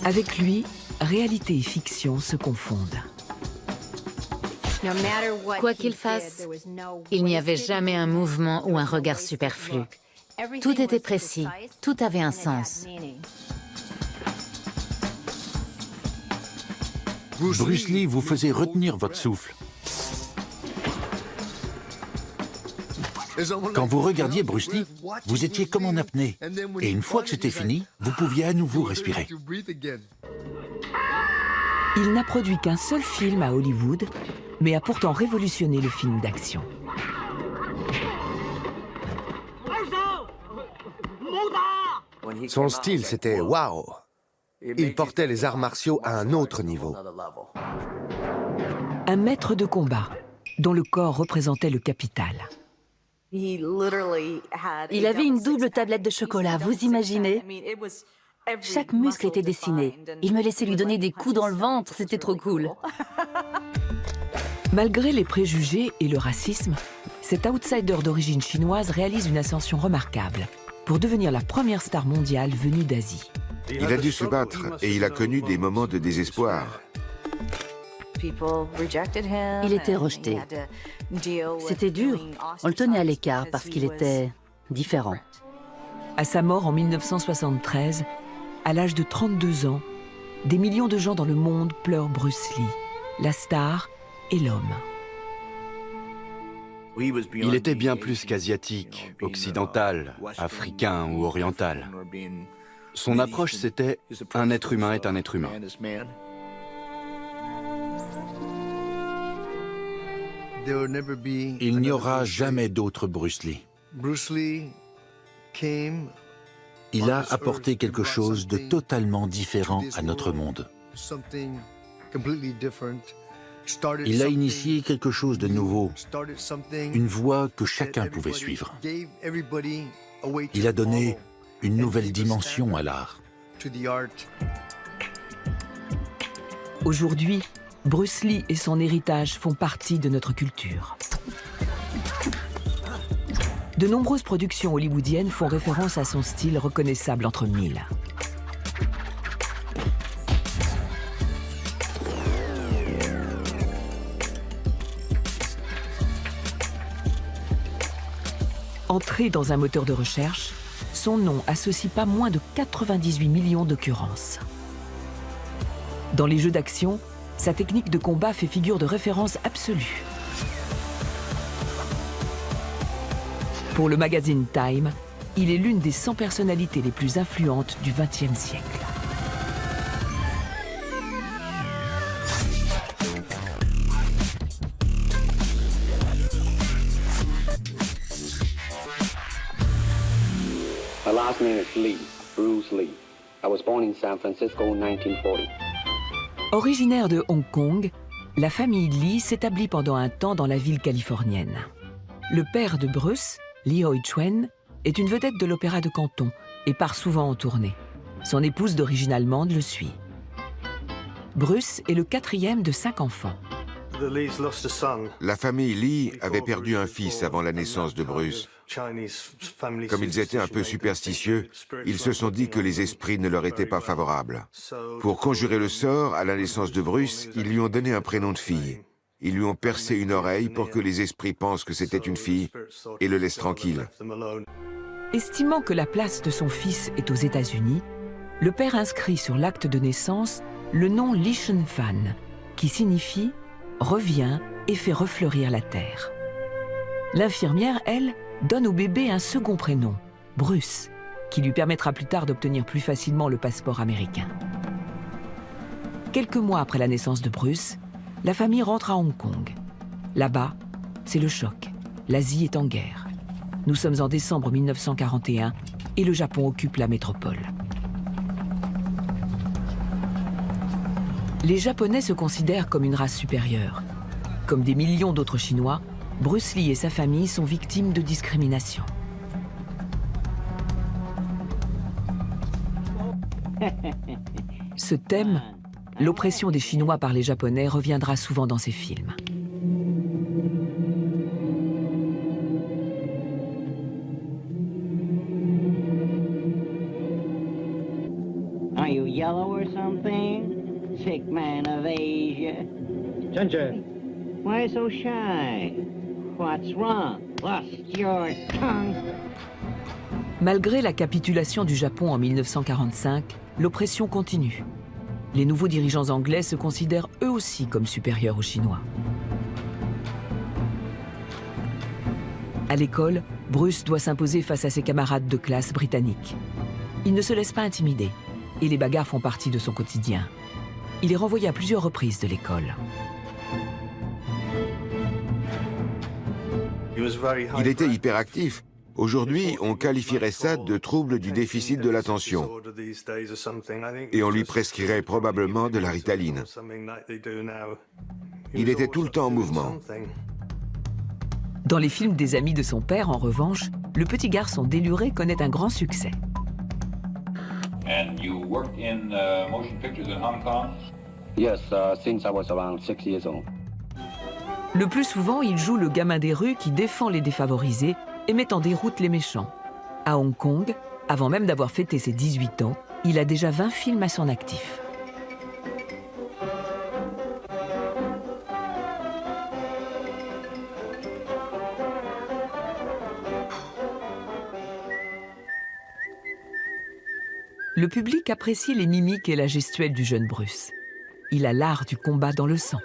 Avec lui, réalité et fiction se confondent. Quoi qu'il fasse, il n'y avait jamais un mouvement ou un regard superflu. Tout était précis, tout avait un sens. Bruce Lee vous faisait retenir votre souffle. Quand vous regardiez Bruce Lee, vous étiez comme en apnée. Et une fois que c'était fini, vous pouviez à nouveau respirer. Il n'a produit qu'un seul film à Hollywood, mais a pourtant révolutionné le film d'action. Son style, c'était waouh! Il portait les arts martiaux à un autre niveau. Un maître de combat, dont le corps représentait le capital. Il avait une double tablette de chocolat, vous imaginez? Chaque muscle était dessiné. Il me laissait lui donner des coups dans le ventre, c'était trop cool. Malgré les préjugés et le racisme, cet outsider d'origine chinoise réalise une ascension remarquable pour devenir la première star mondiale venue d'Asie. Il a dû se battre et il a connu des moments de désespoir. Il était rejeté. C'était dur. On le tenait à l'écart parce qu'il était différent. À sa mort en 1973, à l'âge de 32 ans, des millions de gens dans le monde pleurent Bruce Lee, la star et l'homme. Il était bien plus qu'asiatique, occidental, africain ou oriental. Son approche, c'était « un être humain est un être humain ». Il n'y aura jamais d'autre Bruce Lee. Il a apporté quelque chose de totalement différent à notre monde. Il a initié quelque chose de nouveau, une voie que chacun pouvait suivre. Il a donné une nouvelle dimension à l'art. Aujourd'hui, Bruce Lee et son héritage font partie de notre culture. De nombreuses productions hollywoodiennes font référence à son style reconnaissable entre mille. Entré dans un moteur de recherche, son nom associe pas moins de 98 millions d'occurrences. Dans les jeux d'action, sa technique de combat fait figure de référence absolue. Pour le magazine Time, il est l'une des 100 personnalités les plus influentes du XXe siècle. My last name is Lee, Bruce Lee. I was born in San Francisco in 1940. Originaire de Hong Kong, la famille Lee s'établit pendant un temps dans la ville californienne. Le père de Bruce, Lee Hoi-chuen, est une vedette de l'opéra de Canton et part souvent en tournée. Son épouse d'origine allemande le suit. Bruce est le quatrième de 5 enfants. La famille Lee avait perdu un fils avant la naissance de Bruce. Comme ils étaient un peu superstitieux, ils se sont dit que les esprits ne leur étaient pas favorables. Pour conjurer le sort, à la naissance de Bruce, ils lui ont donné un prénom de fille. Ils lui ont percé une oreille pour que les esprits pensent que c'était une fille et le laissent tranquille. Estimant que la place de son fils est aux États-Unis, le père inscrit sur l'acte de naissance le nom Li Shen-fan, qui signifie « revient et fait refleurir la terre ». L'infirmière, elle, donne au bébé un second prénom, Bruce, qui lui permettra plus tard d'obtenir plus facilement le passeport américain. Quelques mois après la naissance de Bruce, la famille rentre à Hong Kong. Là-bas, c'est le choc. L'Asie est en guerre. Nous sommes en décembre 1941 et le Japon occupe la métropole. Les Japonais se considèrent comme une race supérieure. Comme des millions d'autres Chinois, Bruce Lee et sa famille sont victimes de discrimination. Ce thème, l'oppression des Chinois par les Japonais, reviendra souvent dans ses films. Are you yellow or something? Sick man of Asia. Ginger. Why so shy? What's wrong? Lost your tongue? Malgré la capitulation du Japon en 1945, l'oppression continue. Les nouveaux dirigeants anglais se considèrent eux aussi comme supérieurs aux Chinois. À l'école, Bruce doit s'imposer face à ses camarades de classe britanniques. Il ne se laisse pas intimider, et les bagarres font partie de son quotidien. Il est renvoyé à plusieurs reprises de l'école. Il était hyperactif. Aujourd'hui, on qualifierait ça de trouble du déficit de l'attention. Et on lui prescrirait probablement de la Ritaline. Il était tout le temps en mouvement. Dans les films des amis de son père, en revanche, le petit garçon déluré connaît un grand succès. And you worked in motion pictures in Hong Kong? Yes, since I was around 6 years old. Le plus souvent, il joue le gamin des rues qui défend les défavorisés et met en déroute les méchants. À Hong Kong, avant même d'avoir fêté ses 18 ans, il a déjà 20 films à son actif. Le public apprécie les mimiques et la gestuelle du jeune Bruce. Il a l'art du combat dans le sang.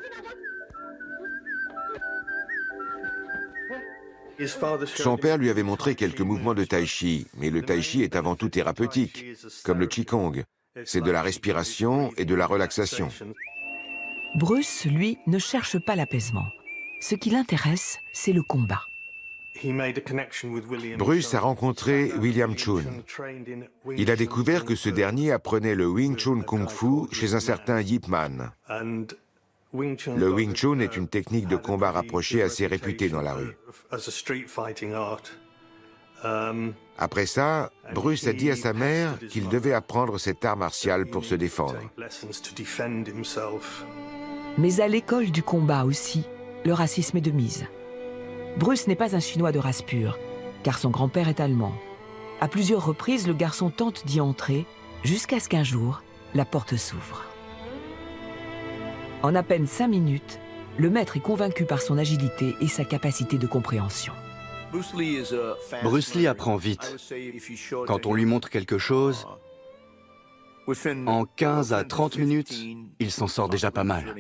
Son père lui avait montré quelques mouvements de tai chi, mais le tai chi est avant tout thérapeutique, comme le qigong. C'est de la respiration et de la relaxation. Bruce, lui, ne cherche pas l'apaisement. Ce qui l'intéresse, c'est le combat. Bruce a rencontré William Chun. Il a découvert que ce dernier apprenait le Wing Chun Kung Fu chez un certain Yip Man. Le Wing Chun est une technique de combat rapprochée assez réputée dans la rue. Après ça, Bruce a dit à sa mère qu'il devait apprendre cet art martial pour se défendre. Mais à l'école du combat aussi, le racisme est de mise. Bruce n'est pas un Chinois de race pure, car son grand-père est allemand. À plusieurs reprises, le garçon tente d'y entrer, jusqu'à ce qu'un jour, la porte s'ouvre. En à peine 5 minutes, le maître est convaincu par son agilité et sa capacité de compréhension. Bruce Lee apprend vite. Quand on lui montre quelque chose, en 15 à 30 minutes, il s'en sort déjà pas mal.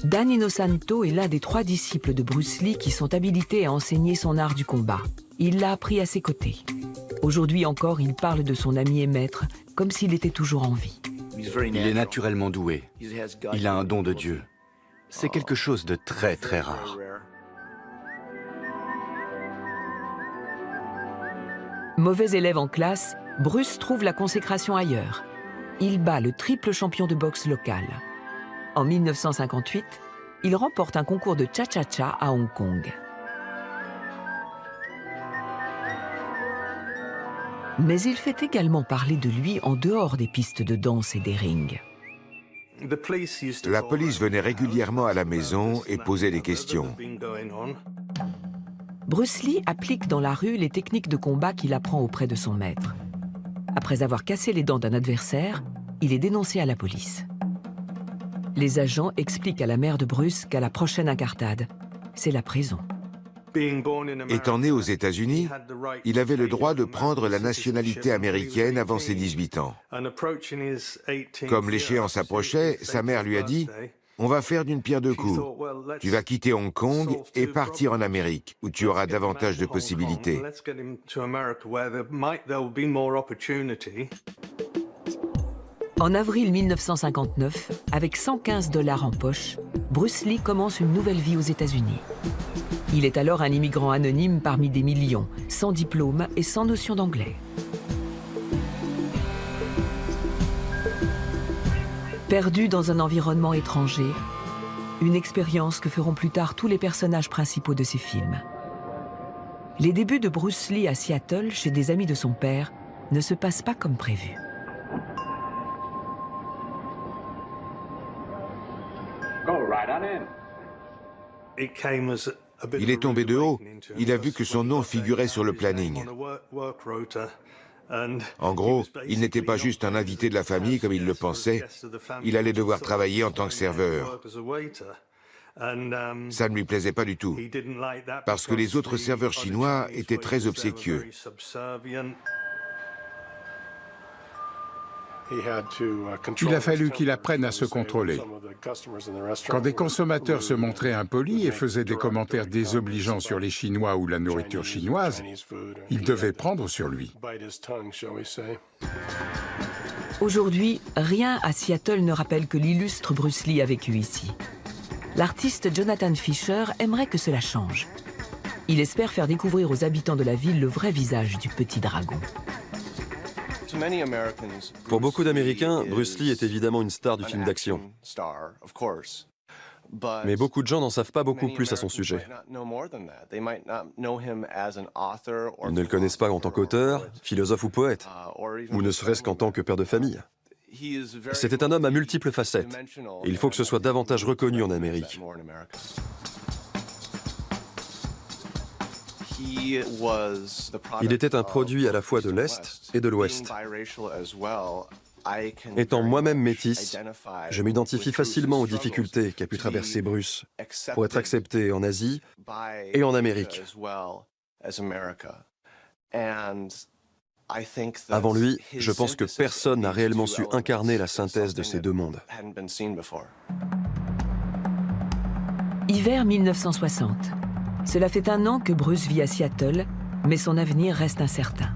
Dan Inosanto est l'un des 3 disciples de Bruce Lee qui sont habilités à enseigner son art du combat. Il l'a appris à ses côtés. Aujourd'hui encore, il parle de son ami et maître comme s'il était toujours en vie. Il est naturellement doué. Il a un don de Dieu. C'est quelque chose de très, très rare. Mauvais élève en classe, Bruce trouve la consécration ailleurs. Il bat le triple champion de boxe local. En 1958, il remporte un concours de cha-cha-cha à Hong Kong. Mais il fait également parler de lui en dehors des pistes de danse et des rings. La police venait régulièrement à la maison et posait des questions. Bruce Lee applique dans la rue les techniques de combat qu'il apprend auprès de son maître. Après avoir cassé les dents d'un adversaire, il est dénoncé à la police. Les agents expliquent à la mère de Bruce qu'à la prochaine incartade, c'est la prison. Étant né aux États-Unis, il avait le droit de prendre la nationalité américaine avant ses 18 ans. Comme l'échéance approchait, sa mère lui a dit « On va faire d'une pierre deux coups. Tu vas quitter Hong Kong et partir en Amérique, où tu auras davantage de possibilités. » En avril 1959, avec 115 $ en poche, Bruce Lee commence une nouvelle vie aux États-Unis. Il est alors un immigrant anonyme parmi des millions, sans diplôme et sans notion d'anglais. Perdu dans un environnement étranger, une expérience que feront plus tard tous les personnages principaux de ses films. Les débuts de Bruce Lee à Seattle, chez des amis de son père, ne se passent pas comme prévu. Il est tombé de haut. Il a vu que son nom figurait sur le planning. En gros, il n'était pas juste un invité de la famille comme il le pensait, il allait devoir travailler en tant que serveur. Ça ne lui plaisait pas du tout, parce que les autres serveurs chinois étaient très obséquieux. Il a fallu qu'il apprenne à se contrôler. Quand des consommateurs se montraient impolis et faisaient des commentaires désobligeants sur les Chinois ou la nourriture chinoise, il devait prendre sur lui. Aujourd'hui, rien à Seattle ne rappelle que l'illustre Bruce Lee a vécu ici. L'artiste Jonathan Fisher aimerait que cela change. Il espère faire découvrir aux habitants de la ville le vrai visage du petit dragon. Pour beaucoup d'Américains, Bruce Lee est évidemment une star du film d'action. Mais beaucoup de gens n'en savent pas beaucoup plus à son sujet. Ils ne le connaissent pas en tant qu'auteur, philosophe ou poète, ou ne serait-ce qu'en tant que père de famille. C'était un homme à multiples facettes, et il faut que ce soit davantage reconnu en Amérique. Il était un produit à la fois de l'Est et de l'Ouest. Étant moi-même métis, je m'identifie facilement aux difficultés qu'a pu traverser Bruce pour être accepté en Asie et en Amérique. Avant lui, je pense que personne n'a réellement su incarner la synthèse de ces deux mondes. Hiver 1960. Cela fait un an que Bruce vit à Seattle, mais son avenir reste incertain.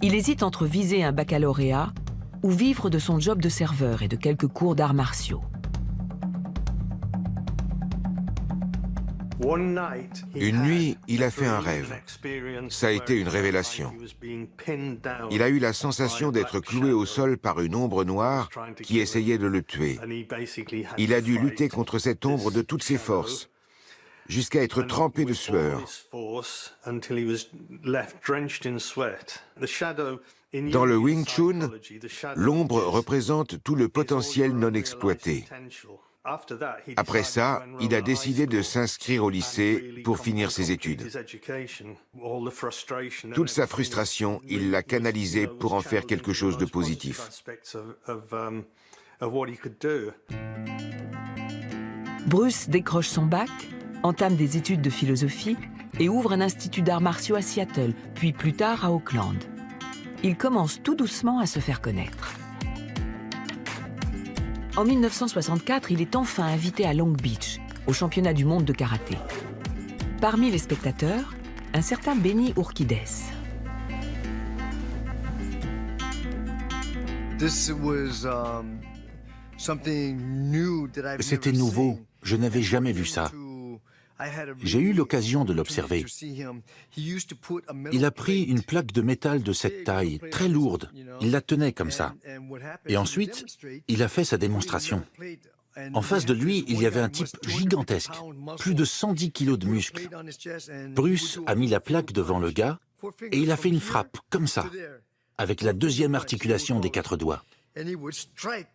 Il hésite entre viser un baccalauréat ou vivre de son job de serveur et de quelques cours d'arts martiaux. Une nuit, il a fait un rêve. Ça a été une révélation. Il a eu la sensation d'être cloué au sol par une ombre noire qui essayait de le tuer. Il a dû lutter contre cette ombre de toutes ses forces, jusqu'à être trempé de sueur. Dans le Wing Chun, l'ombre représente tout le potentiel non exploité. Après ça, il a décidé de s'inscrire au lycée pour finir ses études. Toute sa frustration, il l'a canalisée pour en faire quelque chose de positif. Bruce décroche son bac, entame des études de philosophie et ouvre un institut d'arts martiaux à Seattle, puis plus tard à Oakland. Il commence tout doucement à se faire connaître. En 1964, il est enfin invité à Long Beach, au championnat du monde de karaté. Parmi les spectateurs, un certain Benny Urquidez. C'était nouveau, je n'avais jamais vu ça. J'ai eu l'occasion de l'observer. Il a pris une plaque de métal de cette taille, très lourde. Il la tenait comme ça. Et ensuite, il a fait sa démonstration. En face de lui, il y avait un type gigantesque, plus de 110 kilos de muscles. Bruce a mis la plaque devant le gars et il a fait une frappe, comme ça, avec la deuxième articulation des 4 doigts.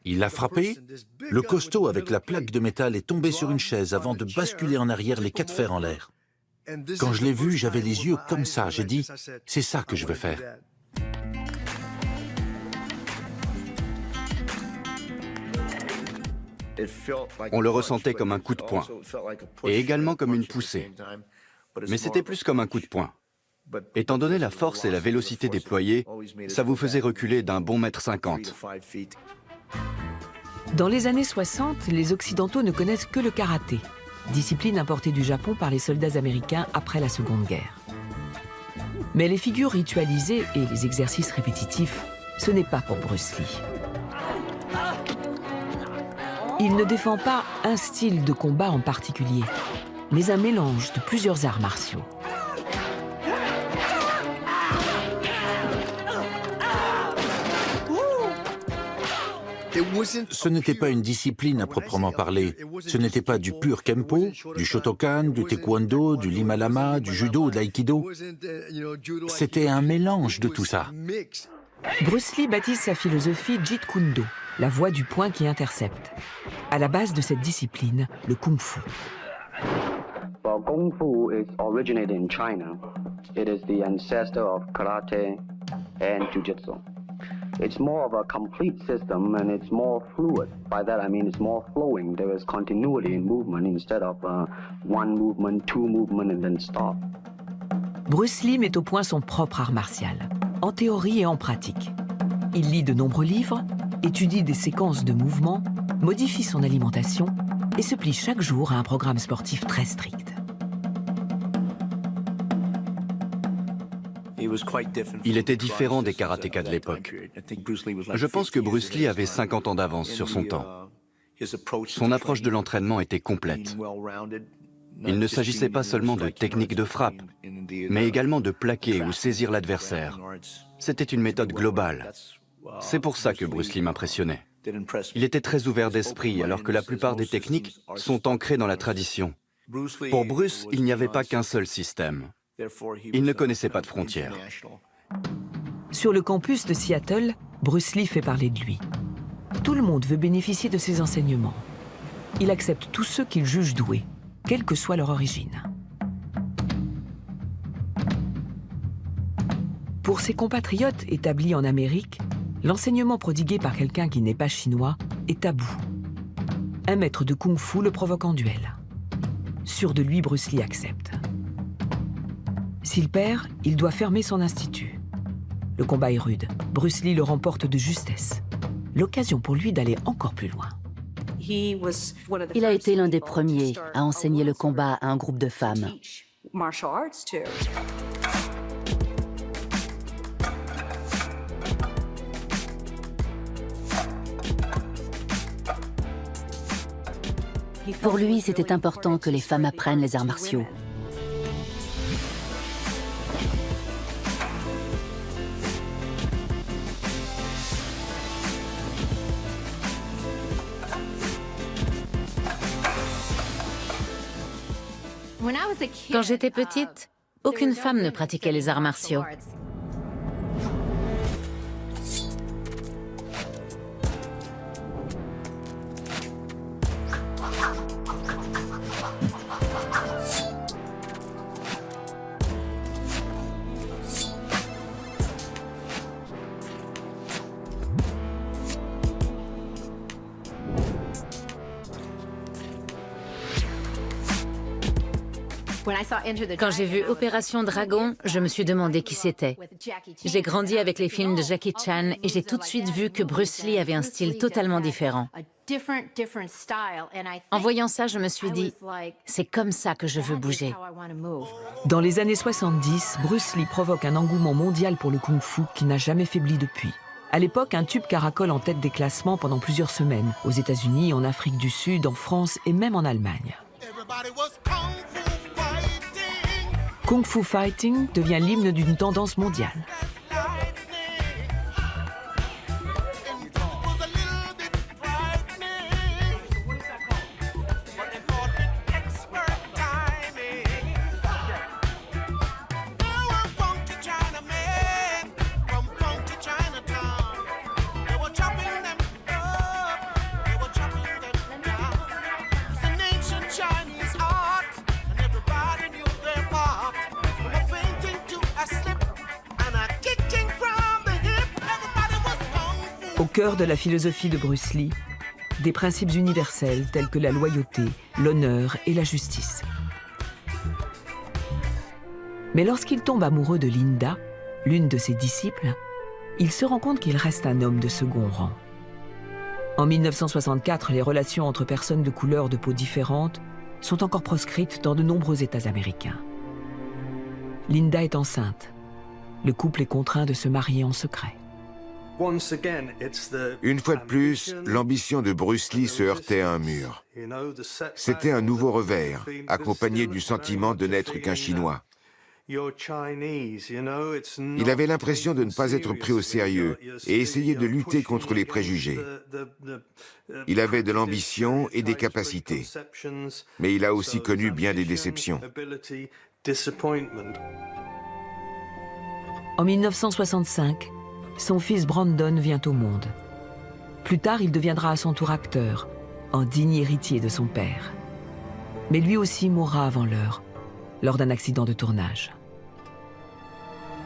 Il l'a frappé, le costaud avec la plaque de métal est tombé sur une chaise avant de basculer en arrière les 4 fers en l'air. Quand je l'ai vu, j'avais les yeux comme ça, j'ai dit « c'est ça que je veux faire ». On le ressentait comme un coup de poing, et également comme une poussée. Mais c'était plus comme un coup de poing. Étant donné la force et la vélocité déployées, ça vous faisait reculer d'un bon mètre 50. Dans les années 60, les Occidentaux ne connaissent que le karaté, discipline importée du Japon par les soldats américains après la Seconde Guerre. Mais les figures ritualisées et les exercices répétitifs, ce n'est pas pour Bruce Lee. Il ne défend pas un style de combat en particulier, mais un mélange de plusieurs arts martiaux. Ce n'était pas une discipline à proprement parler. Ce n'était pas du pur Kempo, du Shotokan, du Taekwondo, du Lima Lama, du Judo ou de l'Aïkido. C'était un mélange de tout ça. Bruce Lee baptise sa philosophie Jeet Kune Do, la voie du poing qui intercepte. À la base de cette discipline, le Kung Fu. Well, Kung Fu is originated in China. It is the ancestor of karate, and Jiu-Jitsu. It's more of a complete system and it's more fluid. By that I mean it's more flowing. There is continuity in movement instead of one movement, two movement and then stop. Bruce Lee met au point son propre art martial, en théorie et en pratique. Il lit de nombreux livres, étudie des séquences de mouvements, modifie son alimentation et se plie chaque jour à un programme sportif très strict. Il était différent des karatékas de l'époque. Je pense que Bruce Lee avait 50 ans d'avance sur son temps. Son approche de l'entraînement était complète. Il ne s'agissait pas seulement de techniques de frappe, mais également de plaquer ou saisir l'adversaire. C'était une méthode globale. C'est pour ça que Bruce Lee m'impressionnait. Il était très ouvert d'esprit, alors que la plupart des techniques sont ancrées dans la tradition. Pour Bruce, il n'y avait pas qu'un seul système. Il ne connaissait pas de frontières. Sur le campus de Seattle, Bruce Lee fait parler de lui. Tout le monde veut bénéficier de ses enseignements. Il accepte tous ceux qu'il juge doués, quelle que soit leur origine. Pour ses compatriotes établis en Amérique, l'enseignement prodigué par quelqu'un qui n'est pas chinois est tabou. Un maître de kung-fu le provoque en duel. Sûr de lui, Bruce Lee accepte. S'il perd, il doit fermer son institut. Le combat est rude. Bruce Lee le remporte de justesse. L'occasion pour lui d'aller encore plus loin. Il a été l'un des premiers à enseigner le combat à un groupe de femmes. Pour lui, c'était important que les femmes apprennent les arts martiaux. Quand j'étais petite, aucune femme ne pratiquait les arts martiaux. Quand j'ai vu Opération Dragon, je me suis demandé qui c'était. J'ai grandi avec les films de Jackie Chan et j'ai tout de suite vu que Bruce Lee avait un style totalement différent. En voyant ça, je me suis dit, c'est comme ça que je veux bouger. Dans les années 70, Bruce Lee provoque un engouement mondial pour le kung-fu qui n'a jamais faibli depuis. À l'époque, un tube caracole en tête des classements pendant plusieurs semaines, aux États-Unis, en Afrique du Sud, en France et même en Allemagne. Kung Fu Fighting devient l'hymne d'une tendance mondiale. Au cœur de la philosophie de Bruce Lee, des principes universels tels que la loyauté, l'honneur et la justice. Mais lorsqu'il tombe amoureux de Linda, l'une de ses disciples, il se rend compte qu'il reste un homme de second rang. En 1964, les relations entre personnes de couleur de peau différentes sont encore proscrites dans de nombreux États américains. Linda est enceinte. Le couple est contraint de se marier en secret. Une fois de plus, l'ambition de Bruce Lee se heurtait à un mur. C'était un nouveau revers, accompagné du sentiment de n'être qu'un Chinois. Il avait l'impression de ne pas être pris au sérieux et essayait de lutter contre les préjugés. Il avait de l'ambition et des capacités, mais il a aussi connu bien des déceptions. En 1965, son fils Brandon vient au monde. Plus tard, il deviendra à son tour acteur, en digne héritier de son père. Mais lui aussi mourra avant l'heure, lors d'un accident de tournage.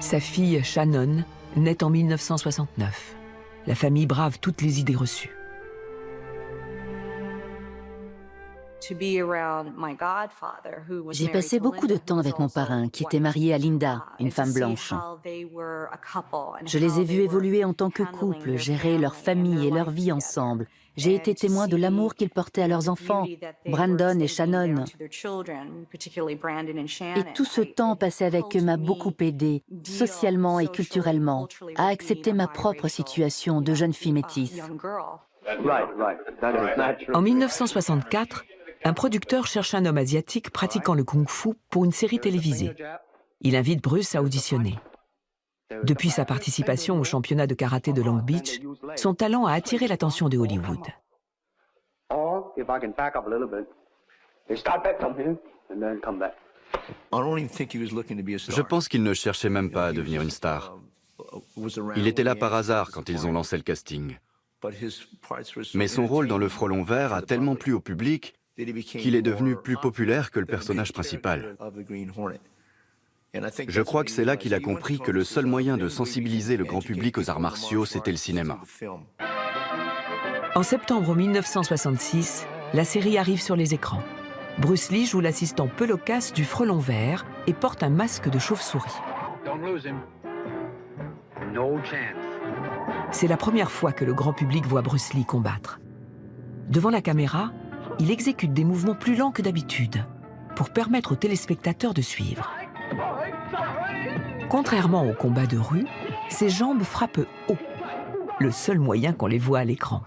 Sa fille, Shannon, naît en 1969. La famille brave toutes les idées reçues. J'ai passé beaucoup de temps avec mon parrain, qui était marié à Linda, une femme blanche. Je les ai vus évoluer en tant que couple, gérer leur famille et leur vie ensemble. J'ai été témoin de l'amour qu'ils portaient à leurs enfants, Brandon et Shannon. Et tout ce temps passé avec eux m'a beaucoup aidé, socialement et culturellement, à accepter ma propre situation de jeune fille métisse. En 1964, un producteur cherche un homme asiatique pratiquant le kung-fu pour une série télévisée. Il invite Bruce à auditionner. Depuis sa participation au championnat de karaté de Long Beach, son talent a attiré l'attention de Hollywood. Je pense qu'il ne cherchait même pas à devenir une star. Il était là par hasard quand ils ont lancé le casting. Mais son rôle dans Le Frelon Vert a tellement plu au public qu'il est devenu plus populaire que le personnage principal. Je crois que c'est là qu'il a compris que le seul moyen de sensibiliser le grand public aux arts martiaux, c'était le cinéma. En septembre 1966, la série arrive sur les écrans. Bruce Lee joue l'assistant peu loquace du Frelon Vert et porte un masque de chauve-souris. C'est la première fois que le grand public voit Bruce Lee combattre. Devant la caméra, il exécute des mouvements plus lents que d'habitude pour permettre aux téléspectateurs de suivre. Contrairement aux combats de rue, ses jambes frappent haut, le seul moyen qu'on les voit à l'écran.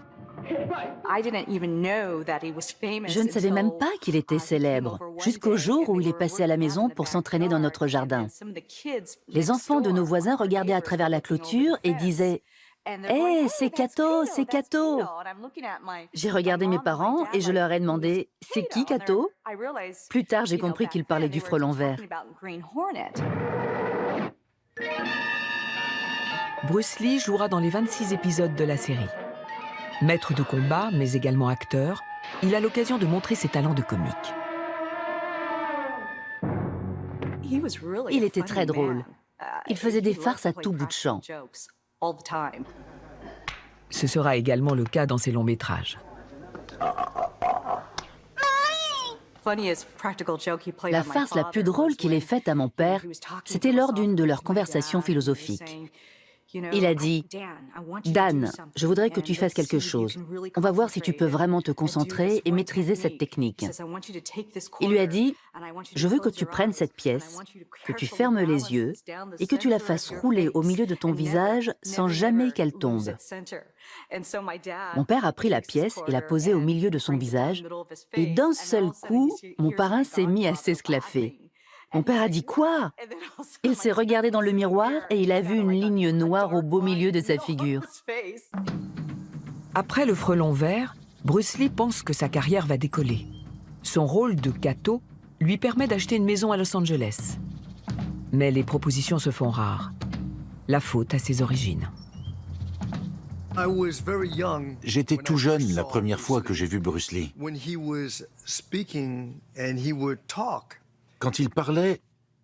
Je ne savais même pas qu'il était célèbre, jusqu'au jour où il est passé à la maison pour s'entraîner dans notre jardin. Les enfants de nos voisins regardaient à travers la clôture et disaient « Hé, c'est Kato, c'est Kato !» J'ai regardé mes parents et je leur ai demandé « C'est qui Kato ?» Plus tard, j'ai compris qu'ils parlaient du Frelon Vert. Bruce Lee jouera dans les 26 épisodes de la série. Maître de combat, mais également acteur, il a l'occasion de montrer ses talents de comique. Il était très drôle. Il faisait des farces à tout bout de champ. Ce sera également le cas dans ses longs métrages. La farce la plus drôle qu'il ait faite à mon père, c'était lors d'une de leurs conversations philosophiques. Il a dit « Dan, je voudrais que tu fasses quelque chose. On va voir si tu peux vraiment te concentrer et maîtriser cette technique. » Il lui a dit « Je veux que tu prennes cette pièce, que tu fermes les yeux et que tu la fasses rouler au milieu de ton visage sans jamais qu'elle tombe. » Mon père a pris la pièce et l'a posée au milieu de son visage et d'un seul coup, mon parrain s'est mis à s'esclaffer. Mon père a dit « Quoi ?» Il s'est regardé dans le miroir et il a vu une ligne noire au beau milieu de sa figure. Après le Frelon Vert, Bruce Lee pense que sa carrière va décoller. Son rôle de Kato lui permet d'acheter une maison à Los Angeles. Mais les propositions se font rares. La faute à ses origines. J'étais tout jeune la première fois que j'ai vu Bruce Lee. Quand il parlait,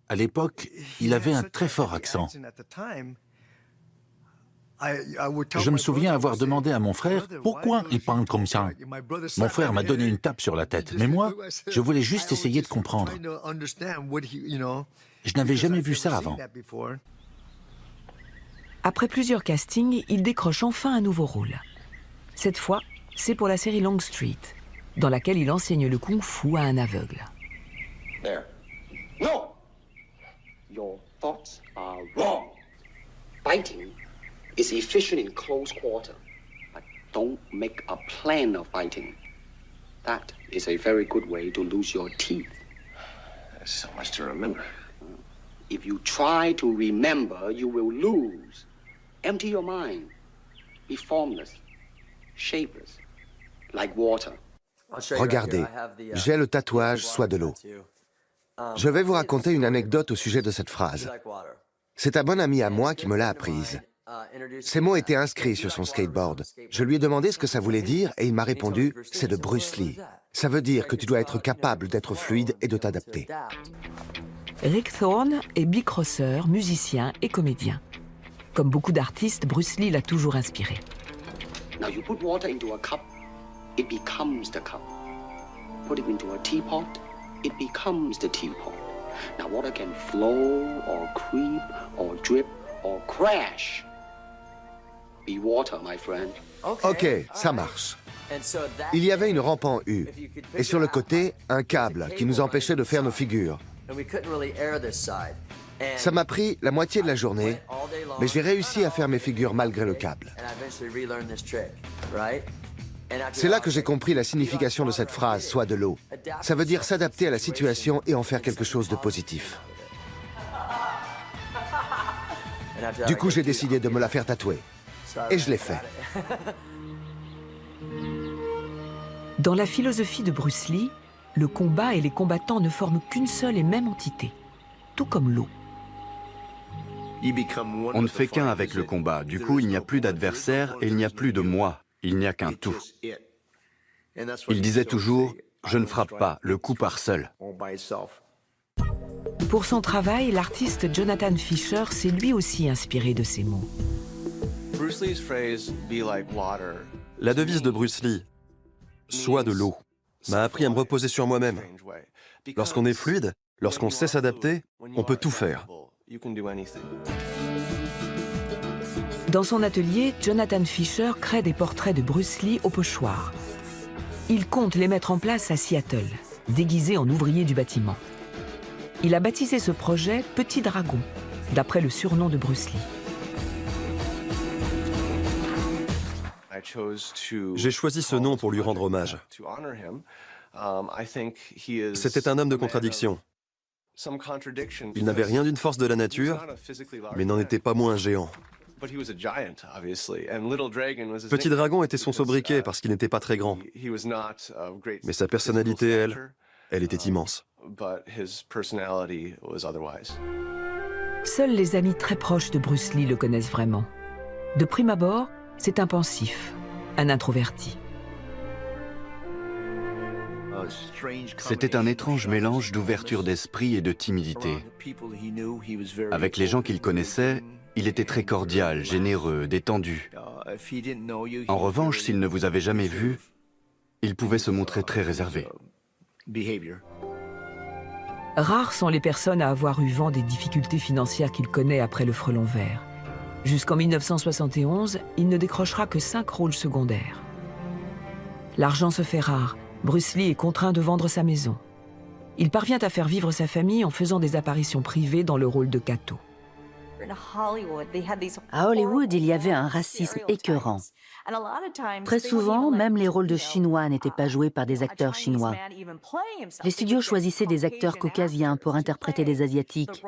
à l'époque, il avait un très fort accent. Je me souviens avoir demandé à mon frère pourquoi il parle comme ça. Mon frère m'a donné une tape sur la tête, mais moi, je voulais juste essayer de comprendre. Je n'avais jamais vu ça avant. Après plusieurs castings, il décroche enfin un nouveau rôle. Cette fois, c'est pour la série Long Street, dans laquelle il enseigne le kung-fu à un aveugle. There. No! Your thoughts are wrong. Fighting is efficient in close quarter, but don't make a plan of fighting. That is a very good way to lose your teeth. There's so much to remember. If you try to remember, you will lose. Empty your mind. Be formless, shapeless, like water. Regardez, j'ai le tatouage « Sois de l'eau ». Je vais vous raconter une anecdote au sujet de cette phrase. C'est un bon ami à moi qui me l'a apprise. Ces mots étaient inscrits sur son skateboard. Je lui ai demandé ce que ça voulait dire et il m'a répondu « C'est de Bruce Lee ». Ça veut dire que tu dois être capable d'être fluide et de t'adapter. Rick Thorne est bicrosseur, musicien et comédien. Comme beaucoup d'artistes, Bruce Lee l'a toujours inspiré. Now you put water into a cup, it becomes the cup. Put it into a teapot, it becomes the teapot. Now water can flow or creep or drip or crash. Be water, my friend. Ok, ça marche. Il y avait une rampe en U, et sur le côté, un câble qui nous empêchait de faire nos figures. Ça m'a pris la moitié de la journée, mais j'ai réussi à faire mes figures malgré le câble. C'est là que j'ai compris la signification de cette phrase « sois de l'eau ». Ça veut dire s'adapter à la situation et en faire quelque chose de positif. Du coup, j'ai décidé de me la faire tatouer. Et je l'ai fait. Dans la philosophie de Bruce Lee, le combat et les combattants ne forment qu'une seule et même entité, tout comme l'eau. On ne fait qu'un avec le combat. Du coup, il n'y a plus d'adversaire et il n'y a plus de moi. Il n'y a qu'un tout. Il disait toujours « Je ne frappe pas, le coup part seul ». Pour son travail, l'artiste Jonathan Fisher s'est lui aussi inspiré de ces mots. La devise de Bruce Lee, « Sois de l'eau », m'a appris à me reposer sur moi-même. Lorsqu'on est fluide, lorsqu'on sait s'adapter, on peut tout faire. Dans son atelier, Jonathan Fisher crée des portraits de Bruce Lee au pochoir. Il compte les mettre en place à Seattle, déguisé en ouvrier du bâtiment. Il a baptisé ce projet « Petit Dragon », d'après le surnom de Bruce Lee. J'ai choisi ce nom pour lui rendre hommage. C'était un homme de contradiction. Il n'avait rien d'une force de la nature, mais n'en était pas moins géant. Petit Dragon était son sobriquet parce qu'il n'était pas très grand. Mais sa personnalité, elle était immense. Seuls les amis très proches de Bruce Lee le connaissent vraiment. De prime abord, c'est un pensif, un introverti. C'était un étrange mélange d'ouverture d'esprit et de timidité. Avec les gens qu'il connaissait, il était très cordial, généreux, détendu. En revanche, s'il ne vous avait jamais vu, il pouvait se montrer très réservé. Rares sont les personnes à avoir eu vent des difficultés financières qu'il connaît après le Frelon vert. Jusqu'en 1971, il ne décrochera que 5 rôles secondaires. L'argent se fait rare. Bruce Lee est contraint de vendre sa maison. Il parvient à faire vivre sa famille en faisant des apparitions privées dans le rôle de Kato. À Hollywood, il y avait un racisme écœurant. Très souvent, même les rôles de Chinois n'étaient pas joués par des acteurs chinois. Les studios choisissaient des acteurs caucasiens pour interpréter des Asiatiques.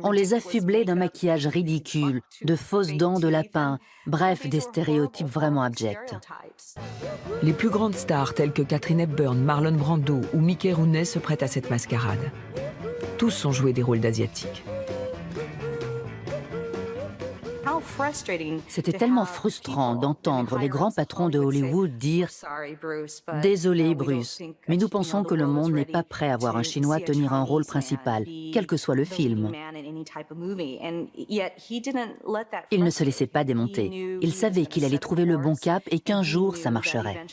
On les affublait d'un maquillage ridicule, de fausses dents de lapin, bref, des stéréotypes vraiment abjects. Les plus grandes stars telles que Katharine Hepburn, Marlon Brando ou Mickey Rooney se prêtent à cette mascarade. Tous ont joué des rôles d'Asiatiques. C'était tellement frustrant d'entendre les grands patrons de Hollywood dire « Désolé Bruce, mais nous pensons que le monde n'est pas prêt à voir un Chinois tenir un rôle principal, quel que soit le film. » Il ne se laissait pas démonter. Il savait qu'il allait trouver le bon cap et qu'un jour, ça marcherait.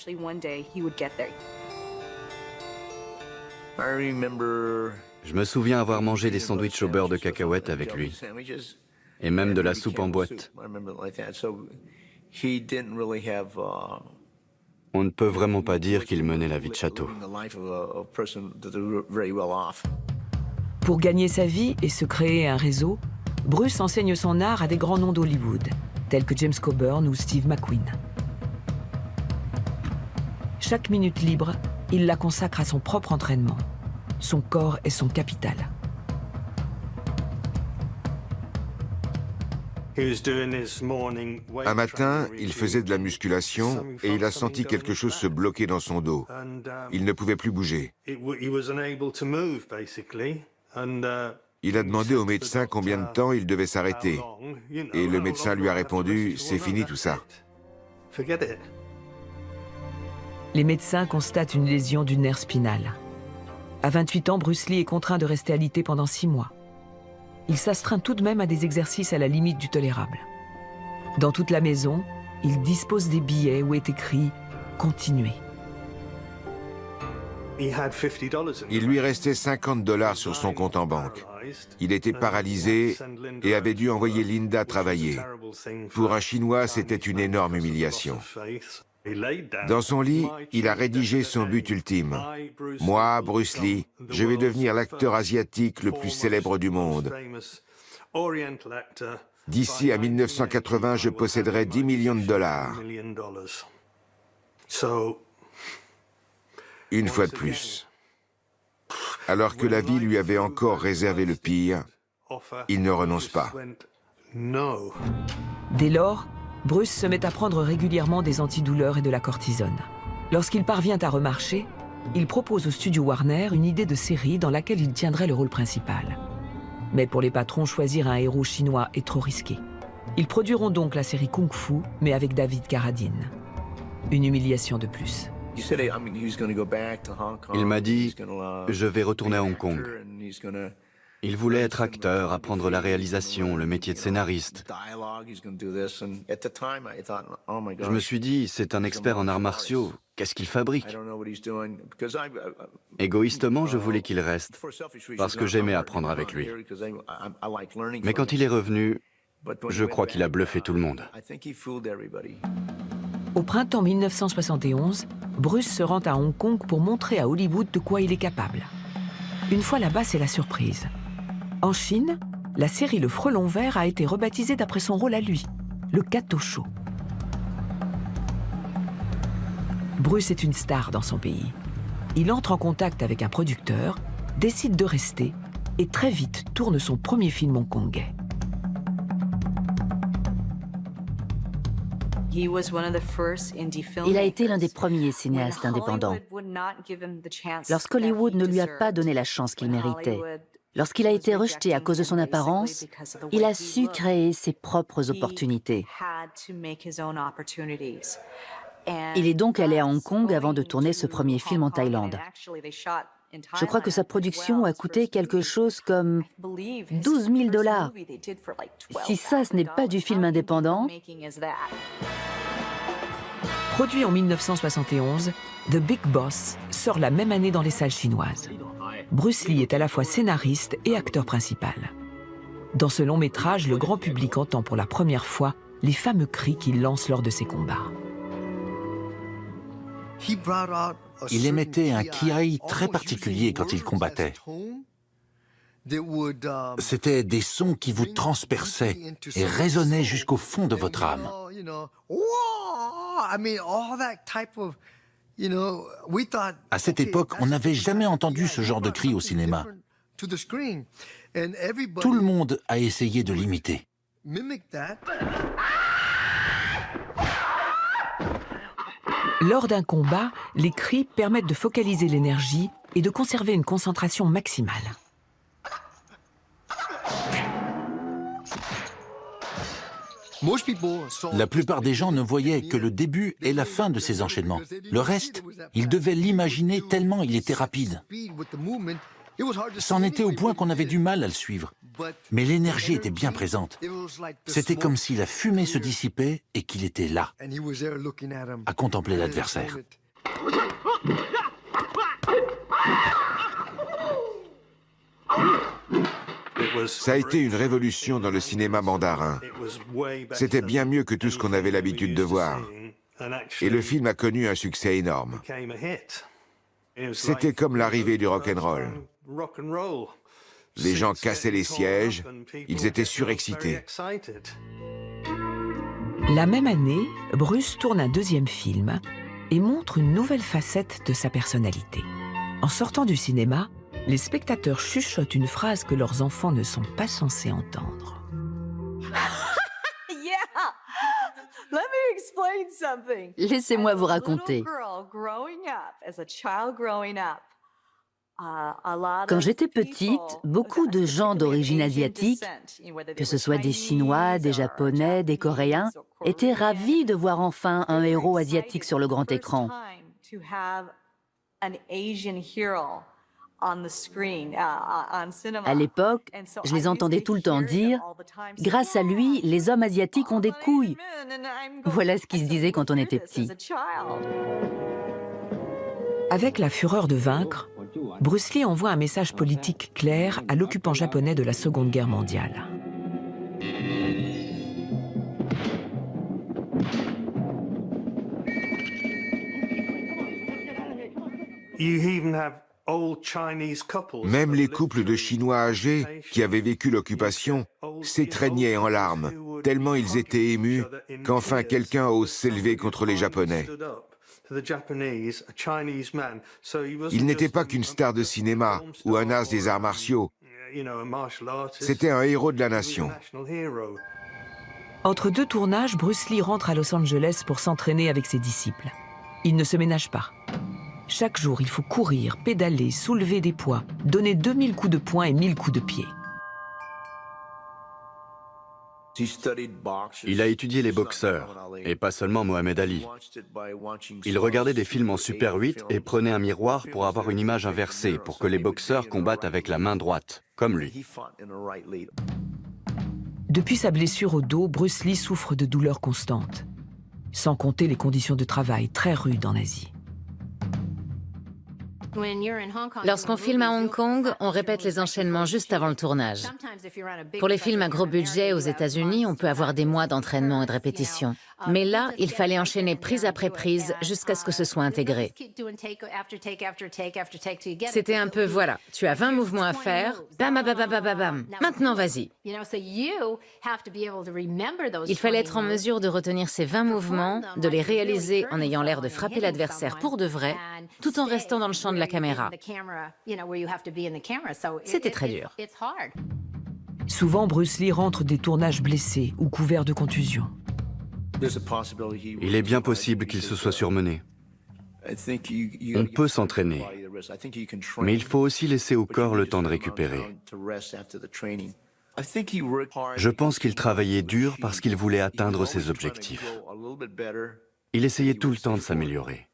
Je me souviens avoir mangé des sandwichs au beurre de cacahuète avec lui. Et même de la soupe en boîte. On ne peut vraiment pas dire qu'il menait la vie de château. Pour gagner sa vie et se créer un réseau, Bruce enseigne son art à des grands noms d'Hollywood, tels que James Coburn ou Steve McQueen. Chaque minute libre, il la consacre à son propre entraînement. Son corps est son capital. Un matin, il faisait de la musculation et il a senti quelque chose se bloquer dans son dos. Il ne pouvait plus bouger. Il a demandé au médecin combien de temps il devait s'arrêter. Et le médecin lui a répondu « C'est fini tout ça ». Les médecins constatent une lésion du nerf spinal. À 28 ans, Bruce Lee est contraint de rester alité pendant 6 mois. il s'astreint tout de même à des exercices à la limite du tolérable. Dans toute la maison, il dispose des billets où est écrit « Continuez ». Il lui restait $50 sur son compte en banque. Il était paralysé et avait dû envoyer Linda travailler. Pour un Chinois, c'était une énorme humiliation. Dans son lit, il a rédigé son but ultime. « Moi, Bruce Lee, je vais devenir l'acteur asiatique le plus célèbre du monde. D'ici à 1980, je posséderai $10 millions. » Une fois de plus. Alors que la vie lui avait encore réservé le pire, il ne renonce pas. Dès lors, Bruce se met à prendre régulièrement des antidouleurs et de la cortisone. Lorsqu'il parvient à remarcher, il propose au studio Warner une idée de série dans laquelle il tiendrait le rôle principal. Mais pour les patrons, choisir un héros chinois est trop risqué. Ils produiront donc la série Kung Fu, mais avec David Carradine. Une humiliation de plus. Il m'a dit « Je vais retourner à Hong Kong ». Il voulait être acteur, apprendre la réalisation, le métier de scénariste. Je me suis dit, c'est un expert en arts martiaux, qu'est-ce qu'il fabrique? Égoïstement, je voulais qu'il reste, parce que j'aimais apprendre avec lui. Mais quand il est revenu, je crois qu'il a bluffé tout le monde. Au printemps 1971, Bruce se rend à Hong Kong pour montrer à Hollywood de quoi il est capable. Une fois là-bas, c'est la surprise. En Chine, la série Le Frelon Vert a été rebaptisée d'après son rôle à lui, le Katocho. Bruce est une star dans son pays. Il entre en contact avec un producteur, décide de rester et très vite tourne son premier film hongkongais. Il a été l'un des premiers cinéastes indépendants. Lorsqu'Hollywood ne lui a pas donné la chance qu'il méritait, lorsqu'il a été rejeté à cause de son apparence, il a su créer ses propres opportunités. Il est donc allé à Hong Kong avant de tourner ce premier film en Thaïlande. Je crois que sa production a coûté quelque chose comme $12 000. Si ça, ce n'est pas du film indépendant... Produit en 1971, The Big Boss sort la même année dans les salles chinoises. Bruce Lee est à la fois scénariste et acteur principal. Dans ce long métrage, le grand public entend pour la première fois les fameux cris qu'il lance lors de ses combats. Il émettait un ki très particulier quand il combattait. C'étaient des sons qui vous transperçaient et résonnaient jusqu'au fond de votre âme. À cette époque, on n'avait jamais entendu ce genre de cri au cinéma. Tout le monde a essayé de l'imiter. Lors d'un combat, les cris permettent de focaliser l'énergie et de conserver une concentration maximale. La plupart des gens ne voyaient que le début et la fin de ces enchaînements. Le reste, ils devaient l'imaginer tellement il était rapide. C'en était au point qu'on avait du mal à le suivre. Mais l'énergie était bien présente. C'était comme si la fumée se dissipait et qu'il était là, à contempler l'adversaire. Ça a été une révolution dans le cinéma mandarin. C'était bien mieux que tout ce qu'on avait l'habitude de voir. Et le film a connu un succès énorme. C'était comme l'arrivée du rock'n'roll. Les gens cassaient les sièges, ils étaient surexcités. La même année, Bruce tourne un deuxième film et montre une nouvelle facette de sa personnalité. En sortant du cinéma, les spectateurs chuchotent une phrase que leurs enfants ne sont pas censés entendre. Laissez-moi vous raconter. Quand j'étais petite, beaucoup de gens d'origine asiatique, que ce soit des Chinois, des Japonais, des Coréens, étaient ravis de voir enfin un héros asiatique sur le grand écran. À l'époque, je les entendais tout le temps dire « Grâce à lui, les hommes asiatiques ont des couilles ». Voilà ce qui se disait quand on était petit. Avec la fureur de vaincre, Bruce Lee envoie un message politique clair à l'occupant japonais de la Seconde Guerre mondiale. Même les couples de Chinois âgés qui avaient vécu l'occupation s'étreignaient en larmes, tellement ils étaient émus qu'enfin quelqu'un ose s'élever contre les Japonais. Il n'était pas qu'une star de cinéma ou un as des arts martiaux. C'était un héros de la nation. Entre deux tournages, Bruce Lee rentre à Los Angeles pour s'entraîner avec ses disciples. Il ne se ménage pas. Chaque jour, il faut courir, pédaler, soulever des poids, donner 2000 coups de poing et 1000 coups de pied. Il a étudié les boxeurs, et pas seulement Mohamed Ali. Il regardait des films en Super 8 et prenait un miroir pour avoir une image inversée, pour que les boxeurs combattent avec la main droite, comme lui. Depuis sa blessure au dos, Bruce Lee souffre de douleurs constantes, sans compter les conditions de travail très rudes en Asie. Lorsqu'on filme à Hong Kong, on répète les enchaînements juste avant le tournage. Pour les films à gros budget aux États-Unis, on peut avoir des mois d'entraînement et de répétition. Mais là, il fallait enchaîner prise après prise jusqu'à ce que ce soit intégré. C'était un peu, voilà, tu as 20 mouvements à faire, bam, bam, bam, bam, bam, bam. Maintenant, vas-y. Il fallait être en mesure de retenir ces 20 mouvements, de les réaliser en ayant l'air de frapper l'adversaire pour de vrai, tout en restant dans le champ de la caméra. C'était très dur. Souvent, Bruce Lee rentre des tournages blessé ou couvert de contusions. Il est bien possible qu'il se soit surmené. On peut s'entraîner, mais il faut aussi laisser au corps le temps de récupérer. Je pense qu'il travaillait dur parce qu'il voulait atteindre ses objectifs. Il essayait tout le temps de s'améliorer.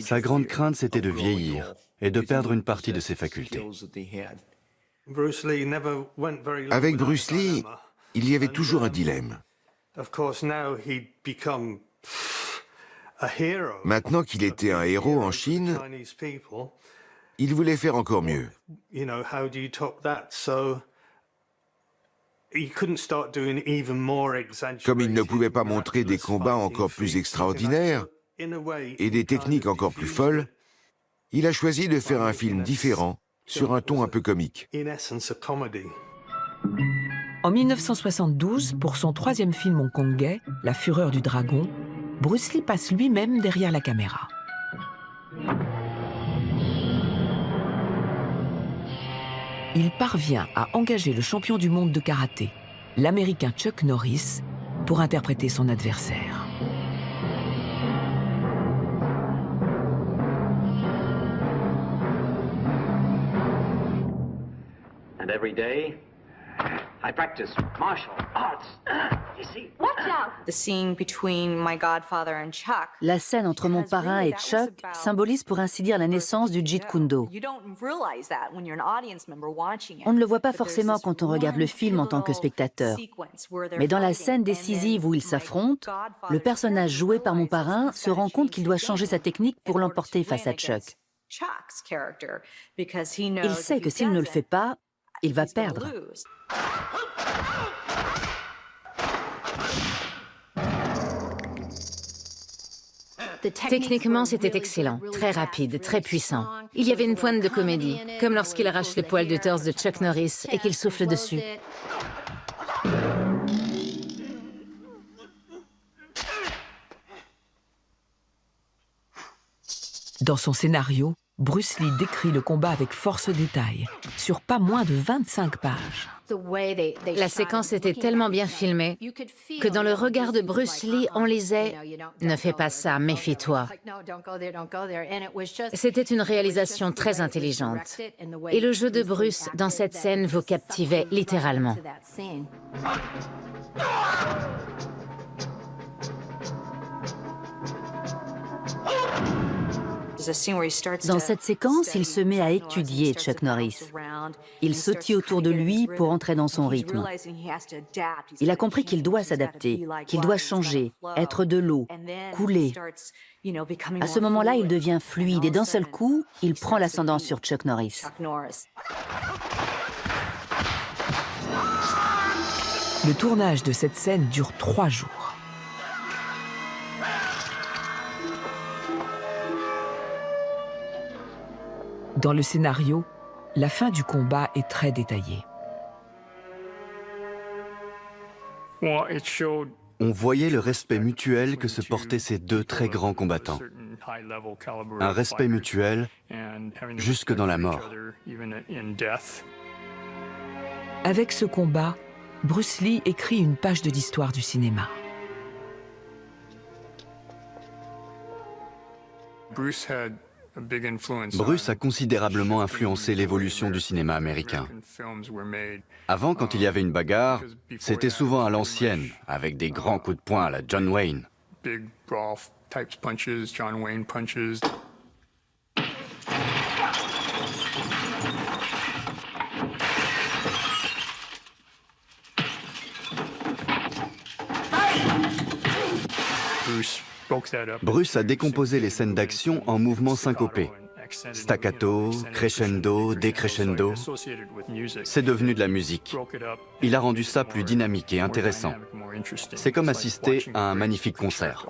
Sa grande crainte, c'était de vieillir et de perdre une partie de ses facultés. Avec Bruce Lee, il y avait toujours un dilemme. Maintenant qu'il était un héros en Chine, il voulait faire encore mieux. Comme il ne pouvait pas montrer des combats encore plus extraordinaires et des techniques encore plus folles, il a choisi de faire un film différent, sur un ton un peu comique. En 1972, pour son troisième film hongkongais, La Fureur du Dragon, Bruce Lee passe lui-même derrière la caméra. Il parvient à engager le champion du monde de karaté, l'Américain Chuck Norris, pour interpréter son adversaire. And every day, I practice martial arts. You see? Watch out! The scene between my godfather and Chuck. La scène entre mon parrain et Chuck symbolise pour ainsi dire la naissance du Jeet Kune Do. On ne le voit pas forcément quand on regarde le film en tant que spectateur. Mais dans la scène décisive où ils s'affrontent, le personnage joué par mon parrain se rend compte qu'il doit changer sa technique pour l'emporter face à Chuck. Il sait que s'il ne le fait pas, il va perdre. Techniquement, c'était excellent, très rapide, très puissant. Il y avait une pointe de comédie, comme lorsqu'il arrache les poils de torse de Chuck Norris et qu'il souffle dessus. Dans son scénario, Bruce Lee décrit le combat avec force détail, sur pas moins de 25 pages. La séquence était tellement bien filmée que dans le regard de Bruce Lee, on lisait « Ne fais pas ça, méfie-toi ». C'était une réalisation très intelligente. Et le jeu de Bruce dans cette scène vous captivait littéralement. Dans cette séquence, il se met à étudier Chuck Norris. Il sautille autour de lui pour entrer dans son rythme. Il a compris qu'il doit s'adapter, qu'il doit changer, être de l'eau, couler. À ce moment-là, il devient fluide et d'un seul coup, il prend l'ascendant sur Chuck Norris. Le tournage de cette scène dure 3 jours. Dans le scénario, la fin du combat est très détaillée. On voyait le respect mutuel que se portaient ces deux très grands combattants. Un respect mutuel jusque dans la mort. Avec ce combat, Bruce Lee écrit une page de l'histoire du cinéma. Bruce a considérablement influencé l'évolution du cinéma américain. Avant, quand il y avait une bagarre, c'était souvent à l'ancienne, avec des grands coups de poing à la John Wayne. Bruce a décomposé les scènes d'action en mouvements syncopés. Staccato, crescendo, décrescendo. C'est devenu de la musique. Il a rendu ça plus dynamique et intéressant. C'est comme assister à un magnifique concert.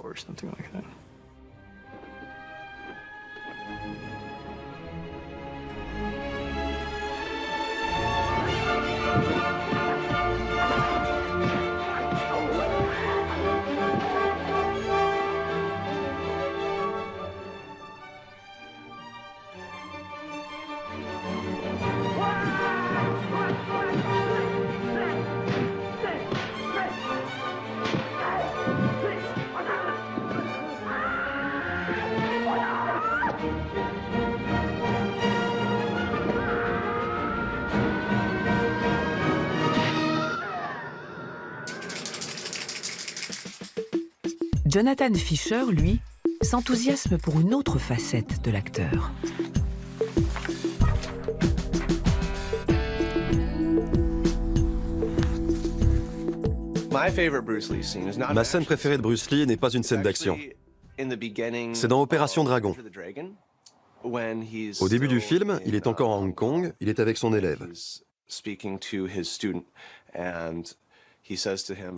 Jonathan Fisher, lui, s'enthousiasme pour une autre facette de l'acteur. Ma scène préférée de Bruce Lee n'est pas une scène d'action. C'est dans Opération Dragon. Au début du film, il est encore à Hong Kong, il est avec son élève.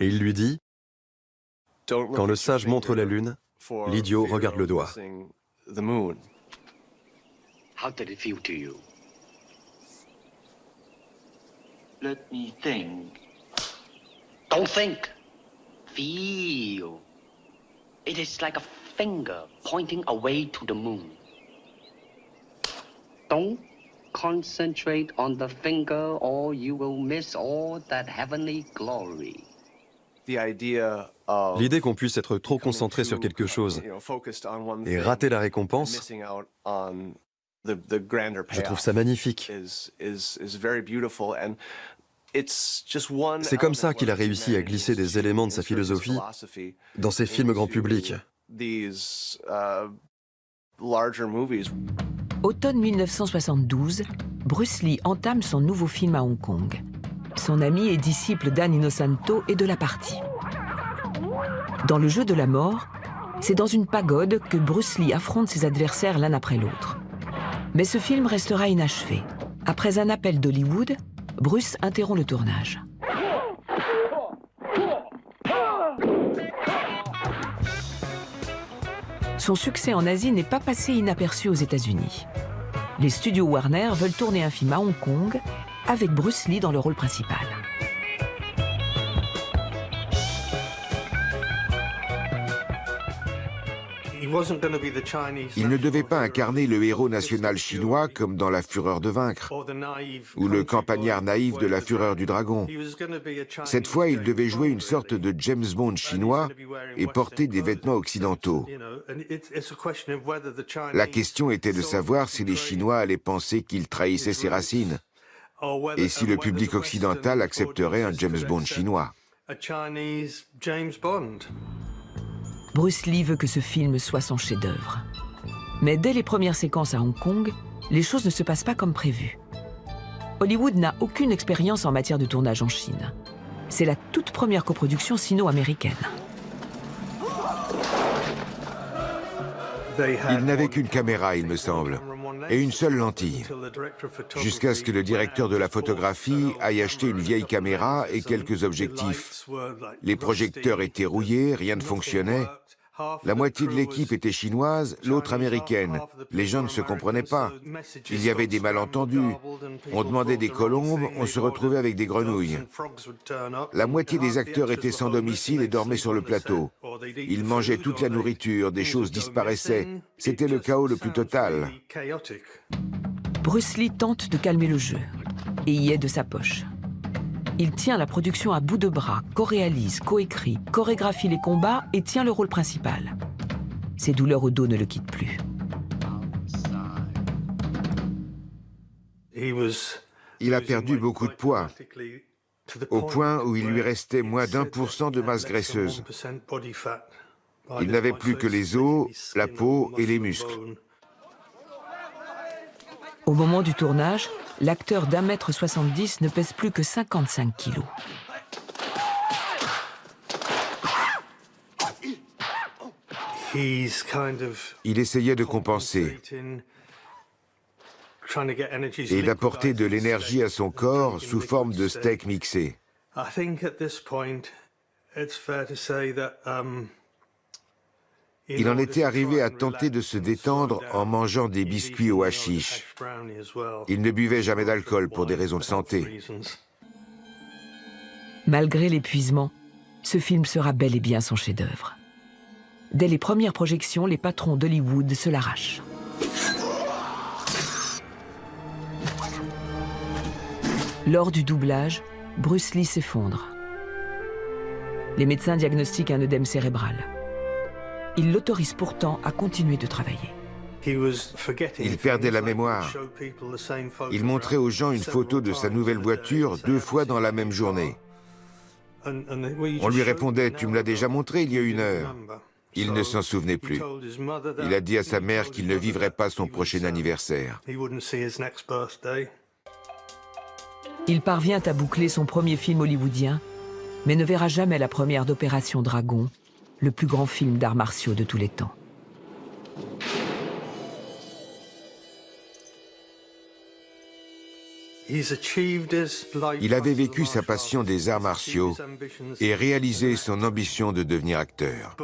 Et il lui dit, « Quand le sage montre la lune, l'idiot regarde le doigt. » How did it feel to you? Let me think. Don't think. Feel. It is like a finger pointing away to the moon. Don't concentrate on the finger or you will miss all that heavenly glory. L'idée qu'on puisse être trop concentré sur quelque chose et rater la récompense, je trouve ça magnifique. C'est comme ça qu'il a réussi à glisser des éléments de sa philosophie dans ses films grand public. Automne 1972, Bruce Lee entame son nouveau film à Hong Kong. Son ami et disciple Dan Inosanto est de la partie. Dans le jeu de la mort, c'est dans une pagode que Bruce Lee affronte ses adversaires l'un après l'autre. Mais ce film restera inachevé. Après un appel d'Hollywood, Bruce interrompt le tournage. Son succès en Asie n'est pas passé inaperçu aux États-Unis. Les studios Warner veulent tourner un film à Hong Kong avec Bruce Lee dans le rôle principal. Il ne devait pas incarner le héros national chinois comme dans La Fureur de vaincre, ou le campagnard naïf de La Fureur du dragon. Cette fois, il devait jouer une sorte de James Bond chinois et porter des vêtements occidentaux. La question était de savoir si les Chinois allaient penser qu'il trahissait ses racines, et si le public occidental accepterait un James Bond chinois. Bruce Lee veut que ce film soit son chef-d'œuvre. Mais dès les premières séquences à Hong Kong, les choses ne se passent pas comme prévu. Hollywood n'a aucune expérience en matière de tournage en Chine. C'est la toute première coproduction sino-américaine. Ils n'avaient qu'une caméra, il me semble, et une seule lentille, jusqu'à ce que le directeur de la photographie aille acheter une vieille caméra et quelques objectifs. Les projecteurs étaient rouillés, rien ne fonctionnait. La moitié de l'équipe était chinoise, l'autre américaine. Les gens ne se comprenaient pas. Il y avait des malentendus. On demandait des colombes, on se retrouvait avec des grenouilles. La moitié des acteurs étaient sans domicile et dormaient sur le plateau. Ils mangeaient toute la nourriture, des choses disparaissaient. C'était le chaos le plus total. Bruce Lee tente de calmer le jeu et y est de sa poche. Il tient la production à bout de bras, co-réalise, co-écrit, chorégraphie les combats et tient le rôle principal. Ses douleurs au dos ne le quittent plus. Il a perdu beaucoup de poids, au point où il lui restait moins d'1% de masse graisseuse. Il n'avait plus que les os, la peau et les muscles. Au moment du tournage, l'acteur d'1,70 m ne pèse plus que 55 kilos. Il essayait de compenser et d'apporter de l'énergie à son corps sous forme de steak mixé. Il en était arrivé à tenter de se détendre en mangeant des biscuits au hashish. Il ne buvait jamais d'alcool pour des raisons de santé. Malgré l'épuisement, ce film sera bel et bien son chef-d'œuvre. Dès les premières projections, les patrons d'Hollywood se l'arrachent. Lors du doublage, Bruce Lee s'effondre. Les médecins diagnostiquent un œdème cérébral. Ils l'autorisent pourtant à continuer de travailler. Il perdait la mémoire. Il montrait aux gens une photo de sa nouvelle voiture 2 fois dans la même journée. On lui répondait « Tu me l'as déjà montré il y a 1 heure ». Il ne s'en souvenait plus. Il a dit à sa mère qu'il ne vivrait pas son prochain anniversaire. Il parvient à boucler son premier film hollywoodien, mais ne verra jamais la première d'Opération Dragon, le plus grand film d'arts martiaux de tous les temps. Il avait vécu sa passion des arts martiaux et réalisé son ambition de devenir acteur.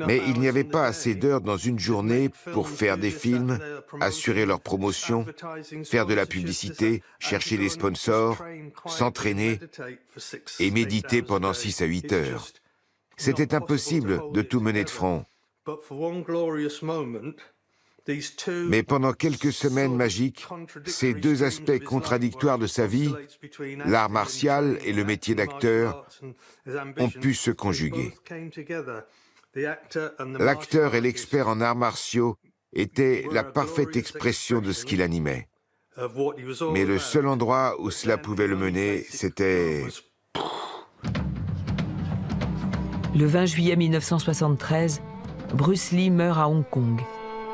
Mais il n'y avait pas assez d'heures dans une journée pour faire des films, assurer leur promotion, faire de la publicité, chercher des sponsors, s'entraîner et méditer pendant 6 à 8 heures. C'était impossible de tout mener de front. Mais pendant quelques semaines magiques, ces 2 aspects contradictoires de sa vie, l'art martial et le métier d'acteur, ont pu se conjuguer. L'acteur et l'expert en arts martiaux étaient la parfaite expression de ce qui l'animait. Mais le seul endroit où cela pouvait le mener, c'était... Le 20 juillet 1973, Bruce Lee meurt à Hong Kong,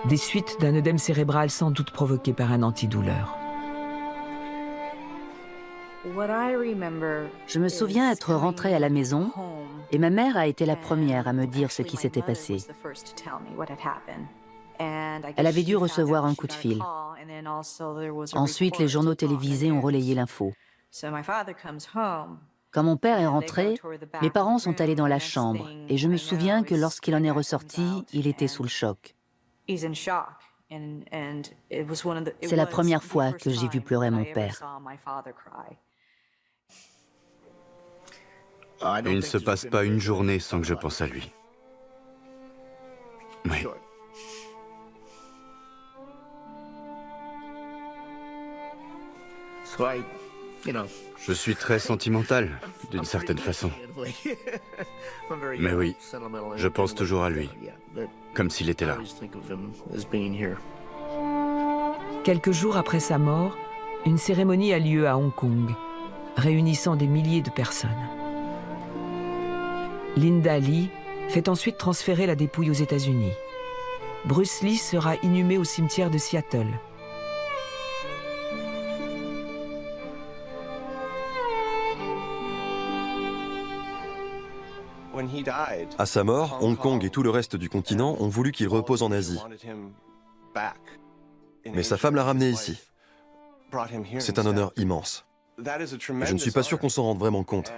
des suites d'un œdème cérébral sans doute provoqué par un antidouleur. Je me souviens être rentrée à la maison et ma mère a été la première à me dire ce qui s'était passé. Elle avait dû recevoir un coup de fil. Ensuite, les journaux télévisés ont relayé l'info. Quand mon père est rentré, mes parents sont allés dans la chambre et je me souviens que lorsqu'il en est ressorti, il était sous le choc. C'est la première fois que j'ai vu pleurer mon père. Il ne se passe pas une journée sans que je pense à lui. Oui. Je suis très sentimental, d'une certaine façon. Mais oui, je pense toujours à lui, comme s'il était là. Quelques jours après sa mort, une cérémonie a lieu à Hong Kong, réunissant des milliers de personnes. Linda Lee fait ensuite transférer la dépouille aux États-Unis. Bruce Lee sera inhumé au cimetière de Seattle. À sa mort, Hong Kong et tout le reste du continent ont voulu qu'il repose en Asie. Mais sa femme l'a ramené ici. C'est un honneur immense. Je ne suis pas sûr qu'on s'en rende vraiment compte.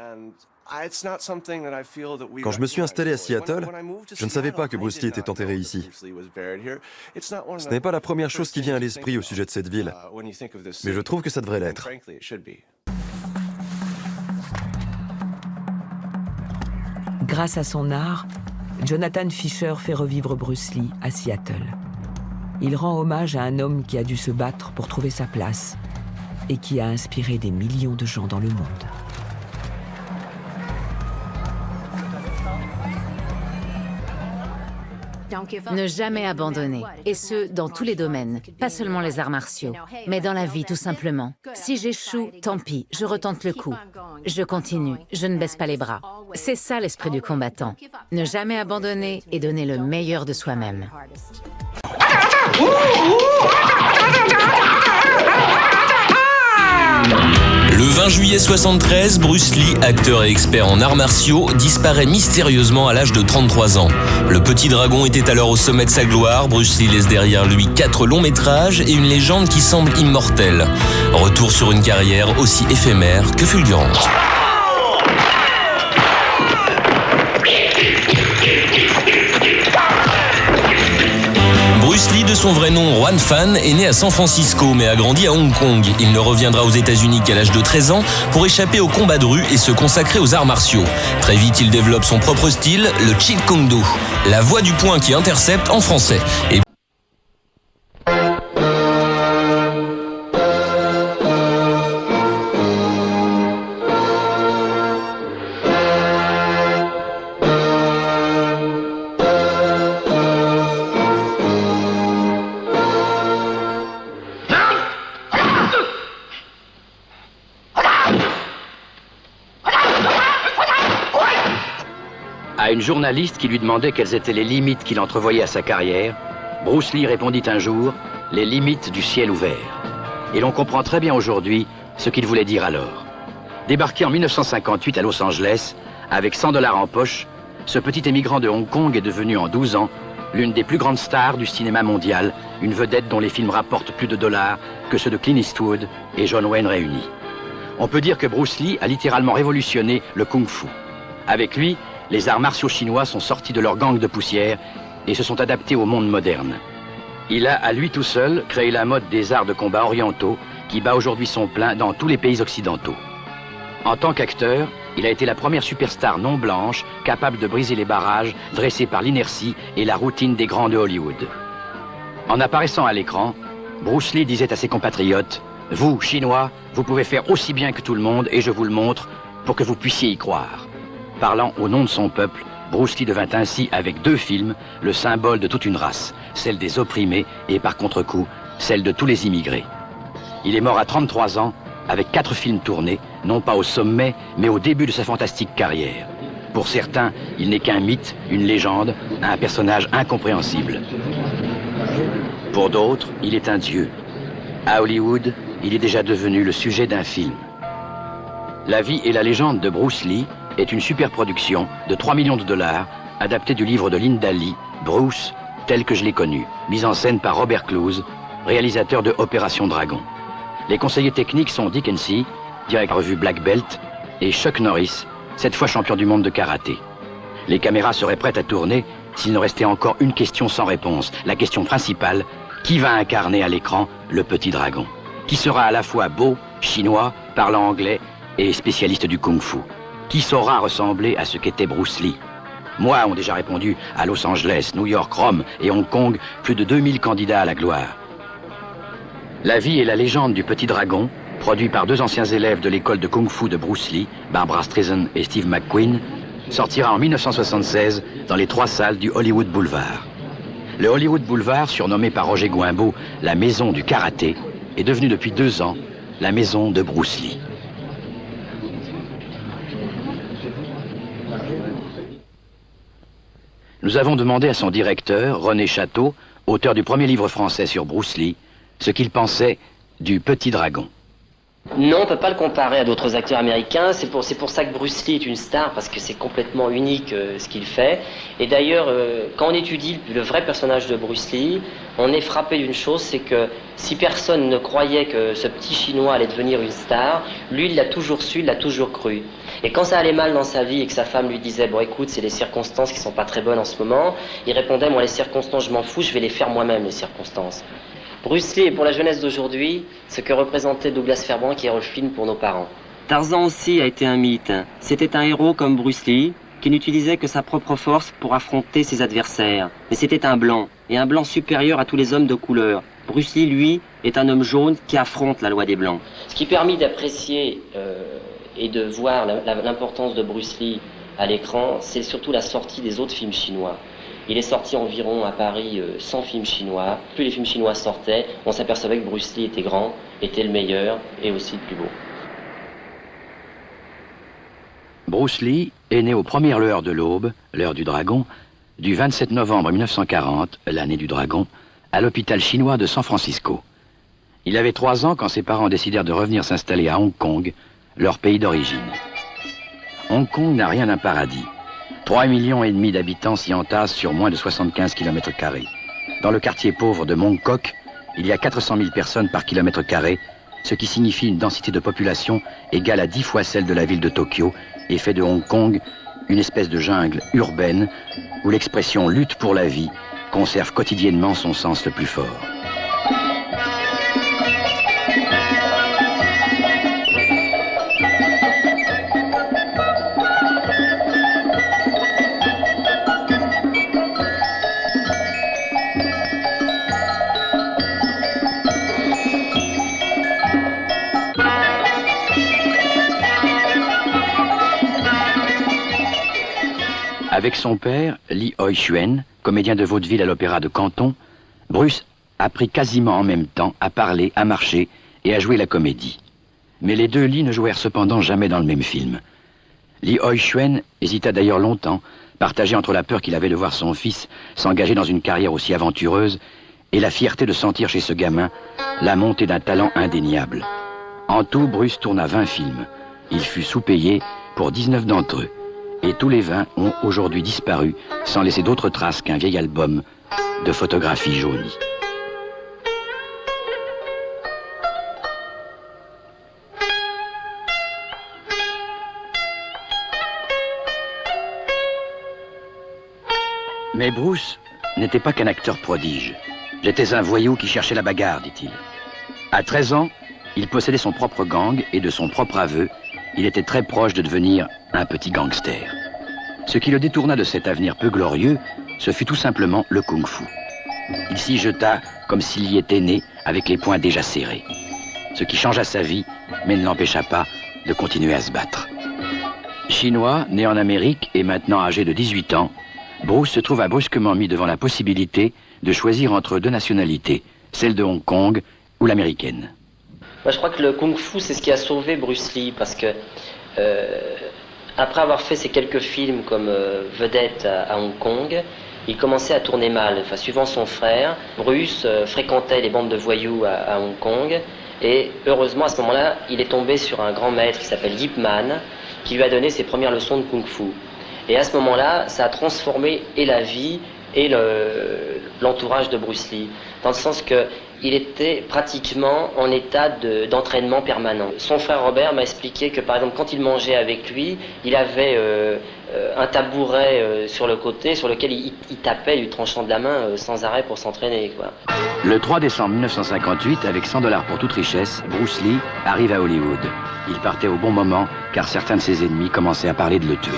Quand je me suis installé à Seattle, je ne savais pas que Bruce Lee était enterré ici. Ce n'est pas la première chose qui vient à l'esprit au sujet de cette ville, mais je trouve que ça devrait l'être. Grâce à son art, Jonathan Fisher fait revivre Bruce Lee à Seattle. Il rend hommage à un homme qui a dû se battre pour trouver sa place et qui a inspiré des millions de gens dans le monde. Ne jamais abandonner, et ce, dans tous les domaines, pas seulement les arts martiaux, mais dans la vie tout simplement. Si j'échoue, tant pis, je retente le coup. Je continue, je ne baisse pas les bras. C'est ça l'esprit du combattant. Ne jamais abandonner et donner le meilleur de soi-même. Le 20 juillet 73, Bruce Lee, acteur et expert en arts martiaux, disparaît mystérieusement à l'âge de 33 ans. Le Petit Dragon était alors au sommet de sa gloire. Bruce Lee laisse derrière lui 4 longs métrages et une légende qui semble immortelle. Retour sur une carrière aussi éphémère que fulgurante. Bruce Lee, de son vrai nom Juan Fan, est né à San Francisco mais a grandi à Hong Kong. Il ne reviendra aux États-Unis qu'à l'âge de 13 ans pour échapper aux combats de rue et se consacrer aux arts martiaux. Très vite, il développe son propre style, le Jeet Kune Do, la voix du poing qui intercepte en français. Et À une journaliste qui lui demandait quelles étaient les limites qu'il entrevoyait à sa carrière, Bruce Lee répondit un jour « Les limites du ciel ouvert ». Et l'on comprend très bien aujourd'hui ce qu'il voulait dire alors. Débarqué en 1958 à Los Angeles, avec 100 $ en poche, ce petit émigrant de Hong Kong est devenu en 12 ans l'une des plus grandes stars du cinéma mondial, une vedette dont les films rapportent plus de dollars que ceux de Clint Eastwood et John Wayne réunis. On peut dire que Bruce Lee a littéralement révolutionné le kung-fu. Avec lui, les arts martiaux chinois sont sortis de leur gangue de poussière et se sont adaptés au monde moderne. Il a, à lui tout seul, créé la mode des arts de combat orientaux qui bat aujourd'hui son plein dans tous les pays occidentaux. En tant qu'acteur, il a été la première superstar non blanche capable de briser les barrages dressés par l'inertie et la routine des grands de Hollywood. En apparaissant à l'écran, Bruce Lee disait à ses compatriotes « Vous, Chinois, vous pouvez faire aussi bien que tout le monde et je vous le montre pour que vous puissiez y croire. » Parlant au nom de son peuple, Bruce Lee devint ainsi, avec 2 films, le symbole de toute une race, celle des opprimés et par contre-coup, celle de tous les immigrés. Il est mort à 33 ans, avec 4 films tournés, non pas au sommet, mais au début de sa fantastique carrière. Pour certains, il n'est qu'un mythe, une légende, un personnage incompréhensible. Pour d'autres, il est un dieu. À Hollywood, il est déjà devenu le sujet d'un film. La vie et la légende de Bruce Lee est une superproduction de 3 millions de $, adaptée du livre de Linda Lee, Bruce, tel que je l'ai connu, mise en scène par Robert Clouse, réalisateur de Opération Dragon. Les conseillers techniques sont Dick Hensey, directeur de la revue Black Belt, et Chuck Norris, cette fois champion du monde de karaté. Les caméras seraient prêtes à tourner s'il ne restait encore une question sans réponse. La question principale, qui va incarner à l'écran le Petit Dragon? Qui sera à la fois beau, chinois, parlant anglais et spécialiste du kung-fu? Qui saura ressembler à ce qu'était Bruce Lee? Moi, ont déjà répondu à Los Angeles, New York, Rome et Hong Kong, plus de 2000 candidats à la gloire. La vie et la légende du Petit Dragon, produit par 2 anciens élèves de l'école de kung-fu de Bruce Lee, Barbara Streisand et Steve McQueen, sortira en 1976 dans les 3 salles du Hollywood Boulevard. Le Hollywood Boulevard, surnommé par Roger Guimbaud la maison du karaté, est devenu depuis 2 ans la maison de Bruce Lee. Nous avons demandé à son directeur, René Château, auteur du premier livre français sur Bruce Lee, ce qu'il pensait du Petit Dragon. Non, on ne peut pas le comparer à d'autres acteurs américains. C'est pour ça que Bruce Lee est une star, parce que c'est complètement unique ce qu'il fait. Et d'ailleurs, quand on étudie le vrai personnage de Bruce Lee, on est frappé d'une chose, c'est que si personne ne croyait que ce petit Chinois allait devenir une star, lui, il l'a toujours su, il l'a toujours cru. Et quand ça allait mal dans sa vie et que sa femme lui disait « Bon, écoute, c'est les circonstances qui sont pas très bonnes en ce moment », il répondait « Moi, les circonstances, je m'en fous, je vais les faire moi-même, les circonstances ». Bruce Lee est pour la jeunesse d'aujourd'hui ce que représentait Douglas Fairbanks qui est le film pour nos parents. Tarzan aussi a été un mythe. C'était un héros comme Bruce Lee qui n'utilisait que sa propre force pour affronter ses adversaires. Mais c'était un blanc, et un blanc supérieur à tous les hommes de couleur. Bruce Lee, lui, est un homme jaune qui affronte la loi des blancs. Ce qui permet d'apprécier et de voir l'importance de Bruce Lee à l'écran, c'est surtout la sortie des autres films chinois. Il est sorti environ à Paris 100 films chinois. Plus les films chinois sortaient, on s'apercevait que Bruce Lee était grand, était le meilleur et aussi le plus beau. Bruce Lee est né aux premières lueurs de l'aube, l'heure du dragon, du 27 novembre 1940, l'année du dragon, à l'hôpital chinois de San Francisco. Il avait 3 ans quand ses parents décidèrent de revenir s'installer à Hong Kong, leur pays d'origine. Hong Kong n'a rien d'un paradis. 3,5 millions d'habitants s'y entassent sur moins de 75 km². Dans le quartier pauvre de Mong Kok, il y a 400 000 personnes par km², ce qui signifie une densité de population égale à 10 fois celle de la ville de Tokyo et fait de Hong Kong une espèce de jungle urbaine où l'expression « lutte pour la vie » conserve quotidiennement son sens le plus fort. Avec son père, Lee Hoi-Chuen, comédien de vaudeville à l'opéra de Canton, Bruce apprit quasiment en même temps à parler, à marcher et à jouer la comédie. Mais les deux Lee ne jouèrent cependant jamais dans le même film. Lee Hoi-Chuen hésita d'ailleurs longtemps, partagé entre la peur qu'il avait de voir son fils s'engager dans une carrière aussi aventureuse et la fierté de sentir chez ce gamin la montée d'un talent indéniable. En tout, Bruce tourna 20 films. Il fut sous-payé pour 19 d'entre eux. Et tous les 20 ont aujourd'hui disparu sans laisser d'autres traces qu'un vieil album de photographies jaunies. Mais Bruce n'était pas qu'un acteur prodige. J'étais un voyou qui cherchait la bagarre, dit-il. À 13 ans, il possédait son propre gang et de son propre aveu, il était très proche de devenir un petit gangster. Ce qui le détourna de cet avenir peu glorieux, ce fut tout simplement le kung-fu. Il s'y jeta comme s'il y était né, avec les poings déjà serrés. Ce qui changea sa vie, mais ne l'empêcha pas de continuer à se battre. Chinois, né en Amérique et maintenant âgé de 18 ans, Bruce se trouva brusquement mis devant la possibilité de choisir entre 2 nationalités, celle de Hong Kong ou l'américaine. Moi, je crois que le kung-fu, c'est ce qui a sauvé Bruce Lee, parce que après avoir fait ces quelques films comme vedette à Hong Kong, il commençait à tourner mal. Enfin, suivant son frère, Bruce fréquentait les bandes de voyous à Hong Kong, et heureusement, à ce moment-là, il est tombé sur un grand maître qui s'appelle Yip Man, qui lui a donné ses premières leçons de kung-fu. Et à ce moment-là, ça a transformé et la vie et l'entourage de Bruce Lee, dans le sens que il était pratiquement en état d'entraînement permanent. Son frère Robert m'a expliqué que, par exemple, quand il mangeait avec lui, il avait un tabouret sur le côté sur lequel il tapait, lui tranchant de la main sans arrêt pour s'entraîner, quoi. Le 3 décembre 1958, avec 100 $ pour toute richesse, Bruce Lee arrive à Hollywood. Il partait au bon moment, car certains de ses ennemis commençaient à parler de le tuer.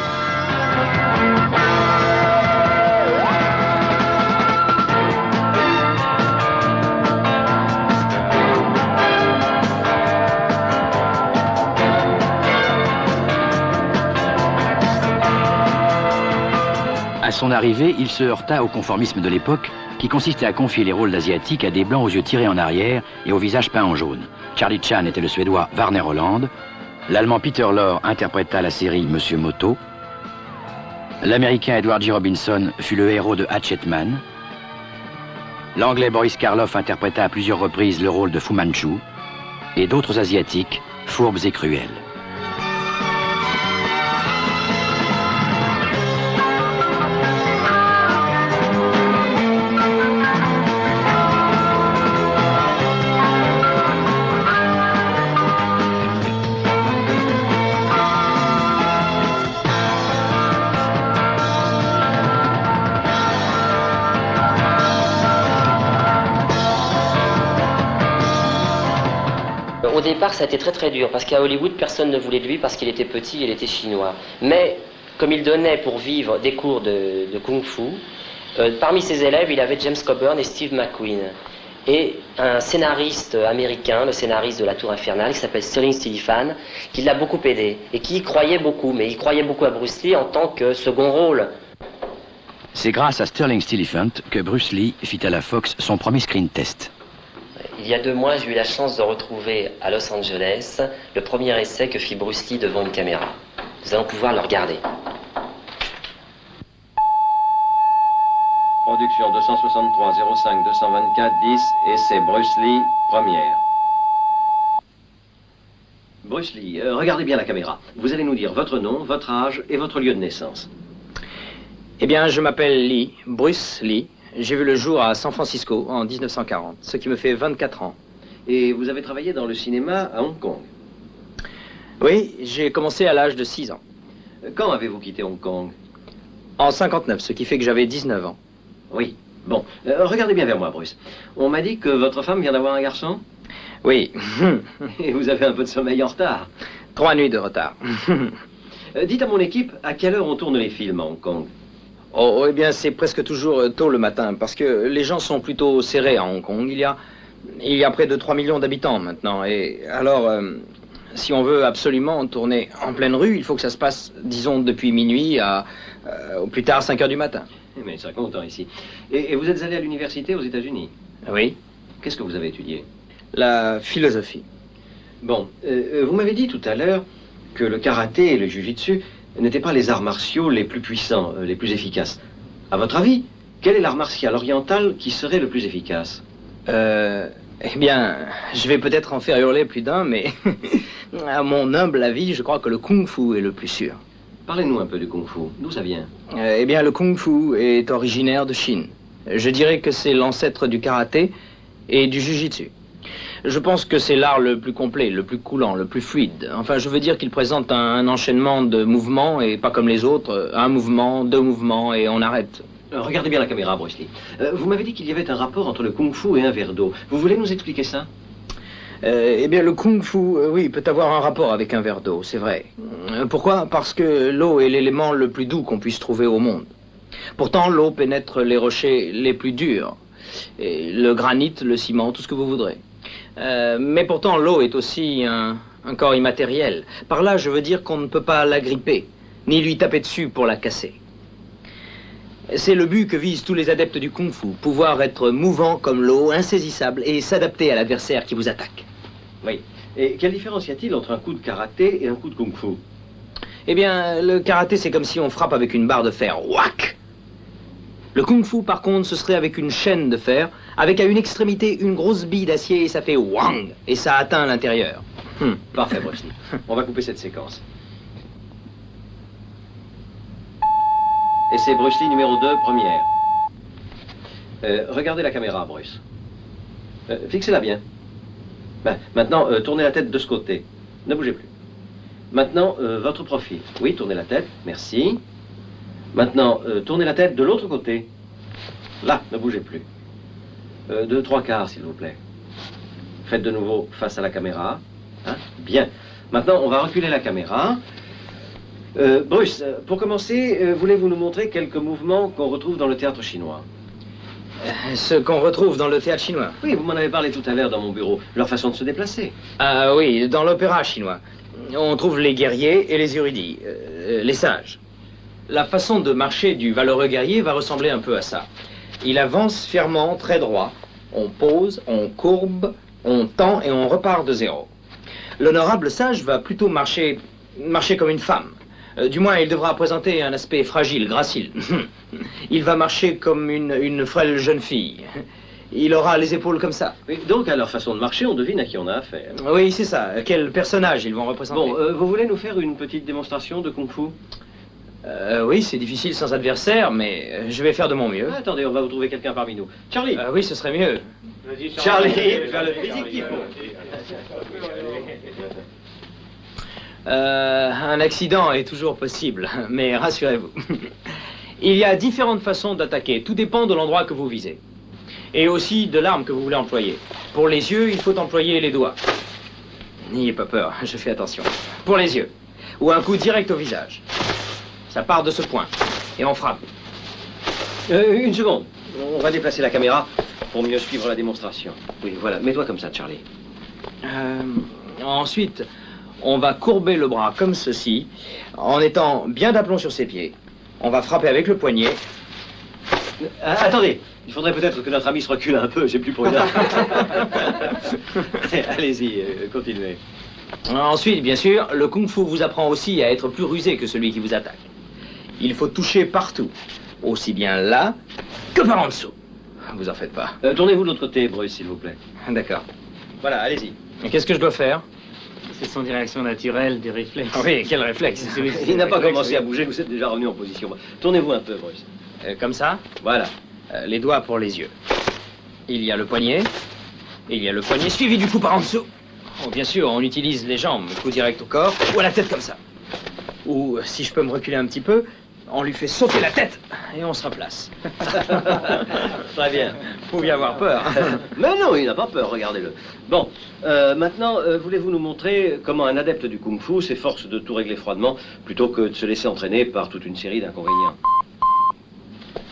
À son arrivée, il se heurta au conformisme de l'époque qui consistait à confier les rôles d'asiatiques à des blancs aux yeux tirés en arrière et au visage peint en jaune. Charlie Chan était le suédois Warner Holland, l'allemand Peter Lorre interpréta la série Monsieur Moto, l'américain Edward G. Robinson fut le héros de Hatchetman, L'Anglais Boris Karloff interpréta à plusieurs reprises le rôle de Fu Manchu, et d'autres Asiatiques, fourbes et cruels. Au départ, ça a été très très dur, parce qu'à Hollywood, personne ne voulait de lui, parce qu'il était petit, il était chinois. Mais, comme il donnait pour vivre des cours de kung-fu, parmi ses élèves, il avait James Coburn et Steve McQueen. Et un scénariste américain, le scénariste de La Tour Infernale, qui s'appelle Sterling Stillifan, qui l'a beaucoup aidé, et qui y croyait beaucoup, mais il croyait beaucoup à Bruce Lee en tant que second rôle. C'est grâce à Sterling Stillifant que Bruce Lee fit à la Fox son premier screen test. Il y a 2 mois, j'ai eu la chance de retrouver à Los Angeles le premier essai que fit Bruce Lee devant une caméra. Nous allons pouvoir le regarder. Production 263 05 224 10, essai Bruce Lee, première. Bruce Lee, regardez bien la caméra. Vous allez nous dire votre nom, votre âge et votre lieu de naissance. Eh bien, je m'appelle Lee, Bruce Lee. J'ai vu le jour à San Francisco en 1940, ce qui me fait 24 ans. Et vous avez travaillé dans le cinéma à Hong Kong? Oui, j'ai commencé à l'âge de 6 ans. Quand avez-vous quitté Hong Kong? En 59, ce qui fait que j'avais 19 ans. Oui. Bon, regardez bien vers moi, Bruce. On m'a dit que votre femme vient d'avoir un garçon? Oui. Et vous avez un peu de sommeil en retard? 3 nuits de retard. Dites à mon équipe à quelle heure on tourne les films à Hong Kong? Oh, eh bien, c'est presque toujours tôt le matin, parce que les gens sont plutôt serrés à Hong Kong. Il y a près de 3 millions d'habitants maintenant, et alors, si on veut absolument tourner en pleine rue, il faut que ça se passe, disons, depuis minuit au plus tard 5 heures du matin. Mais ça compte ici. Et vous êtes allé à l'université aux États-Unis? Oui. Qu'est-ce que vous avez étudié? La philosophie. Bon, vous m'avez dit tout à l'heure que le karaté et le jujitsu n'étaient pas les arts martiaux les plus puissants, les plus efficaces. À votre avis, quel est l'art martial oriental qui serait le plus efficace? Eh bien, je vais peut-être en faire hurler plus d'un, mais à mon humble avis, je crois que le kung-fu est le plus sûr. Parlez-nous un peu du kung-fu. D'où ça vient? Eh bien, le kung-fu est originaire de Chine. Je dirais que c'est l'ancêtre du karaté et du jujitsu. Je pense que c'est l'art le plus complet, le plus coulant, le plus fluide. Enfin, je veux dire qu'il présente un enchaînement de mouvements et pas comme les autres, un mouvement, 2 mouvements et on arrête. Regardez bien la caméra, Bruce Lee. Vous m'avez dit qu'il y avait un rapport entre le kung-fu et un verre d'eau. Vous voulez nous expliquer ça? Eh bien, le kung-fu, oui, peut avoir un rapport avec un verre d'eau, c'est vrai. Pourquoi? Parce que l'eau est l'élément le plus doux qu'on puisse trouver au monde. Pourtant, l'eau pénètre les rochers les plus durs. Et le granit, le ciment, tout ce que vous voudrez. Mais pourtant, l'eau est aussi un corps immatériel. Par là, je veux dire qu'on ne peut pas l'agripper, ni lui taper dessus pour la casser. C'est le but que visent tous les adeptes du kung-fu, pouvoir être mouvant comme l'eau, insaisissable, et s'adapter à l'adversaire qui vous attaque. Oui. Et quelle différence y a-t-il entre un coup de karaté et un coup de kung-fu? Eh bien, le karaté, c'est comme si on frappe avec une barre de fer. Whack! Le kung-fu, par contre, ce serait avec une chaîne de fer, avec à une extrémité une grosse bille d'acier, et ça fait wang, et ça atteint l'intérieur. Parfait, Bruce Lee. On va couper cette séquence. Et c'est Bruce Lee numéro 2, première. Regardez la caméra, Bruce. Fixez-la bien. Ben, maintenant, tournez la tête de ce côté. Ne bougez plus. Maintenant, votre profil. Oui, tournez la tête. Merci. Maintenant, tournez la tête de l'autre côté. Là, ne bougez plus. 2 3/4, s'il vous plaît. Faites de nouveau face à la caméra. Hein? Bien. Maintenant, on va reculer la caméra. Bruce, pour commencer, voulez-vous nous montrer quelques mouvements qu'on retrouve dans le théâtre chinois? Ce qu'on retrouve dans le théâtre chinois? Oui, vous m'en avez parlé tout à l'heure dans mon bureau. Leur façon de se déplacer. Ah oui, dans l'opéra chinois. On trouve les guerriers et les érudits, les sages. La façon de marcher du valeureux guerrier va ressembler un peu à ça. Il avance fièrement, très droit. On pose, on courbe, on tend et on repart de zéro. L'honorable sage va plutôt marcher comme une femme. Du moins, il devra présenter un aspect fragile, gracile. Il va marcher comme une frêle jeune fille. il aura les épaules comme ça. Oui, donc, à leur façon de marcher, on devine à qui on a affaire. Oui, c'est ça. Quel personnage ils vont représenter? Bon, vous voulez nous faire une petite démonstration de Kung Fu? Oui, c'est difficile sans adversaire, mais je vais faire de mon mieux. Ah, attendez, on va vous trouver quelqu'un parmi nous. Charlie! Oui, ce serait mieux. Charlie, faire le physique qu'il faut. Un accident est toujours possible, mais rassurez-vous. Il y a différentes façons d'attaquer. Tout dépend de l'endroit que vous visez. Et aussi de l'arme que vous voulez employer. Pour les yeux, il faut employer les doigts. N'ayez pas peur, je fais attention. Pour les yeux. Ou un coup direct au visage. Ça part de ce point. Et on frappe. Une seconde. On va déplacer la caméra pour mieux suivre la démonstration. Oui, voilà. Mets-toi comme ça, Charlie. Ensuite, on va courber le bras comme ceci, en étant bien d'aplomb sur ses pieds. On va frapper avec le poignet. Attendez, il faudrait peut-être que notre ami se recule un peu, j'ai plus pour une heure. Allez-y, continuez. Ensuite, bien sûr, le kung-fu vous apprend aussi à être plus rusé que celui qui vous attaque. Il faut toucher partout, aussi bien là que par en dessous. Vous en faites pas. Tournez-vous de l'autre côté, Bruce, s'il vous plaît. D'accord. Voilà, allez-y. Qu'est-ce que je dois faire? C'est son réaction naturelle du réflexe. Oui, quel réflexe? Il n'a pas commencé à bouger, vous êtes déjà revenu en position. Tournez-vous un peu, Bruce. Comme ça? Voilà. Les doigts pour les yeux. Il y a le poignet. Il y a le poignet suivi du coup par en dessous. Oh, bien sûr, on utilise les jambes, coup direct au corps, ou à la tête comme ça. Ou, si je peux me reculer un petit peu, on lui fait sauter la tête et on se replace. Très bien. Vous pouviez avoir peur. Mais non, il n'a pas peur, regardez-le. Bon, maintenant, voulez-vous nous montrer comment un adepte du kung-fu s'efforce de tout régler froidement plutôt que de se laisser entraîner par toute une série d'inconvénients?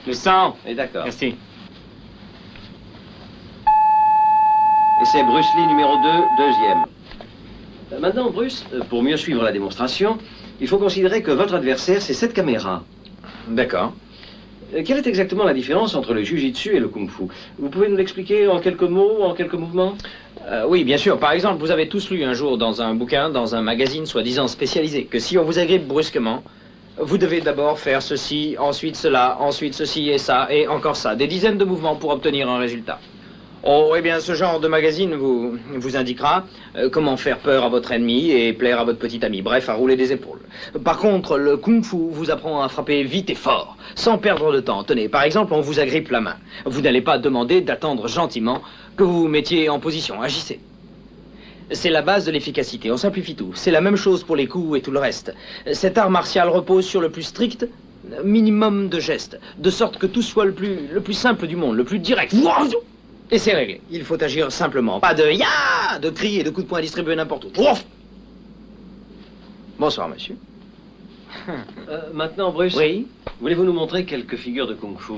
Le sang. Et d'accord. Merci. Et c'est Bruce Lee numéro 2, deuxième. Maintenant, Bruce, pour mieux suivre la démonstration, il faut considérer que votre adversaire, c'est cette caméra. D'accord. Quelle est exactement la différence entre le jiu-jitsu et le kung-fu? Vous pouvez nous l'expliquer en quelques mots, en quelques mouvements? Oui, bien sûr. Par exemple, vous avez tous lu un jour dans un bouquin, dans un magazine soi-disant spécialisé, que si on vous agrippe brusquement, vous devez d'abord faire ceci, ensuite cela, ensuite ceci et ça, et encore ça. Des dizaines de mouvements pour obtenir un résultat. Oh, eh bien, ce genre de magazine vous indiquera comment faire peur à votre ennemi et plaire à votre petit ami. Bref, à rouler des épaules. Par contre, le kung-fu vous apprend à frapper vite et fort, sans perdre de temps. Tenez, par exemple, on vous agrippe la main. Vous n'allez pas demander d'attendre gentiment que vous vous mettiez en position. Agissez. C'est la base de l'efficacité. On simplifie tout. C'est la même chose pour les coups et tout le reste. Cet art martial repose sur le plus strict minimum de gestes, de sorte que tout soit le plus simple du monde, le plus direct. Et c'est réglé. Il faut agir simplement. Pas de ya, de cris et de coups de poing distribués n'importe où. Ouf. Bonsoir, monsieur. Maintenant, Bruce, oui, voulez-vous nous montrer quelques figures de kung-fu?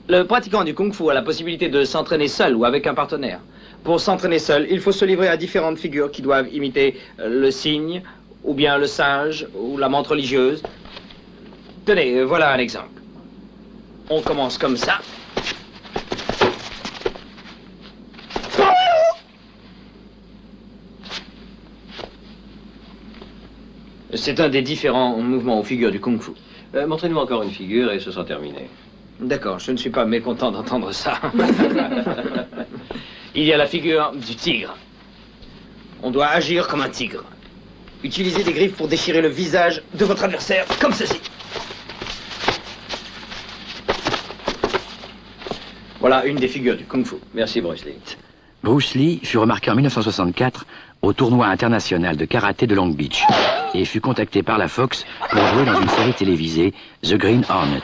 Le pratiquant du kung-fu a la possibilité de s'entraîner seul ou avec un partenaire. Pour s'entraîner seul, il faut se livrer à différentes figures qui doivent imiter le cygne, ou bien le singe, ou la menthe religieuse. Tenez, voilà un exemple. On commence comme ça. C'est un des différents mouvements ou figures du kung-fu. Montrez-nous encore une figure et ce sera terminé. D'accord, je ne suis pas mécontent d'entendre ça. Il y a la figure du tigre. On doit agir comme un tigre. Utilisez des griffes pour déchirer le visage de votre adversaire, comme ceci. Voilà une des figures du kung-fu. Merci, Bruce Lee. Bruce Lee fut remarqué en 1964 au tournoi international de karaté de Long Beach et fut contacté par la Fox pour jouer dans une série télévisée, The Green Hornet.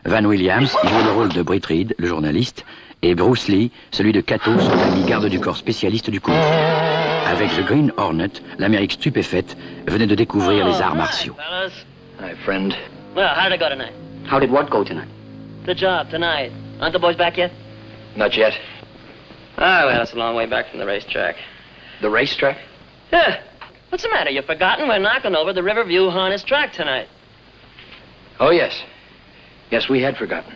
Van Williams y jouait le rôle de Britt Reed, le journaliste, et Bruce Lee, celui de Kato, son ami garde du corps spécialiste du kung fu. Avec The Green Hornet, l'Amérique stupéfaite venait de découvrir les arts martiaux. Hi, friend. Well, how did it go tonight? How did what go tonight? The job tonight. Aren't the boys back yet? Not yet. Ah, well, it's a long way back from the racetrack. The racetrack? Yeah. What's the matter? You've forgotten we're knocking over the Riverview Harness track tonight. Oh, yes. Yes, we had forgotten.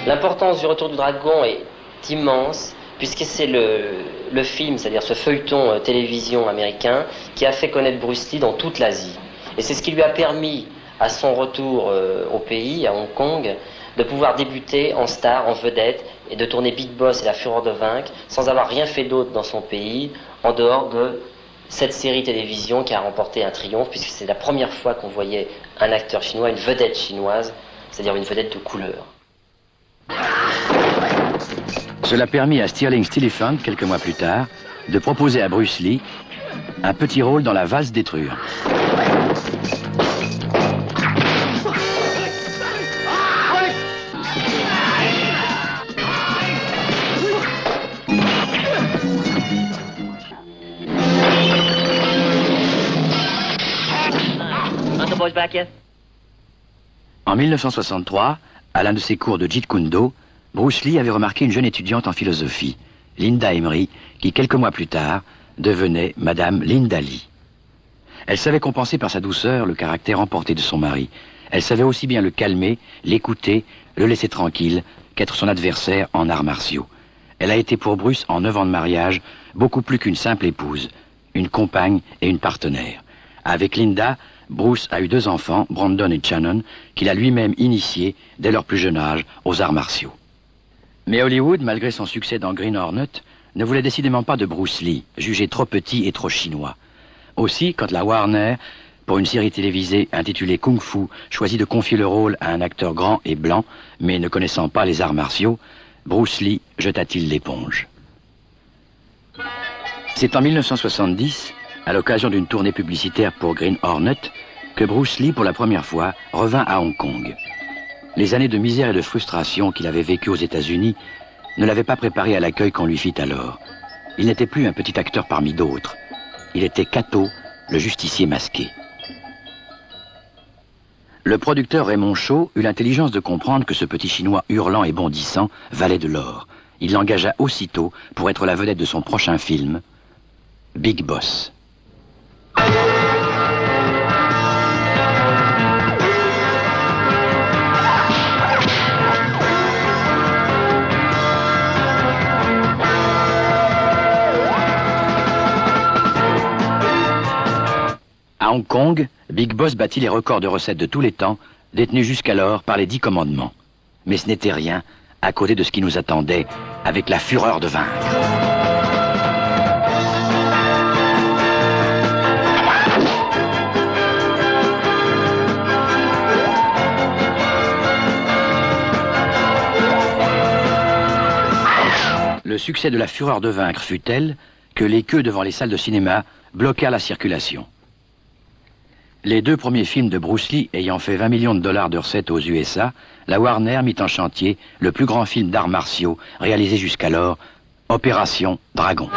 L'importance du Retour du Dragon est immense, puisque c'est le film, c'est-à-dire ce feuilleton télévision américain, qui a fait connaître Bruce Lee dans toute l'Asie. Et c'est ce qui lui a permis à son retour au pays, à Hong Kong, de pouvoir débuter en star, en vedette, et de tourner Big Boss et La Fureur de vaincre, sans avoir rien fait d'autre dans son pays, en dehors de cette série télévision qui a remporté un triomphe, puisque c'est la première fois qu'on voyait un acteur chinois, une vedette chinoise, c'est-à-dire une vedette de couleur. Cela permit à Stirling Stiliphant, quelques mois plus tard, de proposer à Bruce Lee un petit rôle dans La Valse des Truands. En 1963, à l'un de ses cours de Jeet Kune Do, Bruce Lee avait remarqué une jeune étudiante en philosophie, Linda Emery, qui quelques mois plus tard devenait Madame Linda Lee. Elle savait compenser par sa douceur le caractère emporté de son mari. Elle savait aussi bien le calmer, l'écouter, le laisser tranquille, qu'être son adversaire en arts martiaux. Elle a été pour Bruce, en 9 ans de mariage, beaucoup plus qu'une simple épouse, une compagne et une partenaire. Avec Linda, Bruce a eu 2 enfants, Brandon et Shannon, qu'il a lui-même initiés dès leur plus jeune âge aux arts martiaux. Mais Hollywood, malgré son succès dans Green Hornet, ne voulait décidément pas de Bruce Lee, jugé trop petit et trop chinois. Aussi, quand la Warner, pour une série télévisée intitulée Kung Fu, choisit de confier le rôle à un acteur grand et blanc, mais ne connaissant pas les arts martiaux, Bruce Lee jeta-t-il l'éponge. C'est en 1970, à l'occasion d'une tournée publicitaire pour Green Hornet, que Bruce Lee, pour la première fois, revint à Hong Kong. Les années de misère et de frustration qu'il avait vécues aux États-Unis ne l'avaient pas préparé à l'accueil qu'on lui fit alors. Il n'était plus un petit acteur parmi d'autres. Il était Kato, le justicier masqué. Le producteur Raymond Shaw eut l'intelligence de comprendre que ce petit Chinois hurlant et bondissant valait de l'or. Il l'engagea aussitôt pour être la vedette de son prochain film, Big Boss. À Hong Kong, Big Boss battit les records de recettes de tous les temps, détenus jusqu'alors par les 10 commandements. Mais ce n'était rien à côté de ce qui nous attendait avec La Fureur de vaincre. Le succès de La Fureur de vaincre fut tel que les queues devant les salles de cinéma bloquèrent la circulation. Les 2 premiers films de Bruce Lee ayant fait 20 millions de dollars de recettes aux USA, la Warner mit en chantier le plus grand film d'arts martiaux réalisé jusqu'alors, Opération Dragon.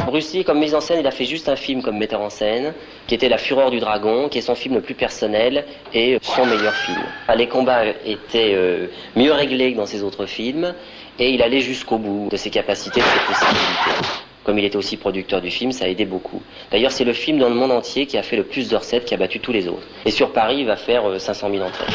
Bruce Lee, comme mise en scène, il a fait juste un film comme metteur en scène, qui était La Fureur du Dragon, qui est son film le plus personnel et son meilleur film. Les combats étaient mieux réglés que dans ses autres films, et il allait jusqu'au bout de ses capacités, de ses possibilités. Comme il était aussi producteur du film, ça a aidé beaucoup. D'ailleurs, c'est le film dans le monde entier qui a fait le plus de recettes, qui a battu tous les autres. Et sur Paris, il va faire 500 000 entrées.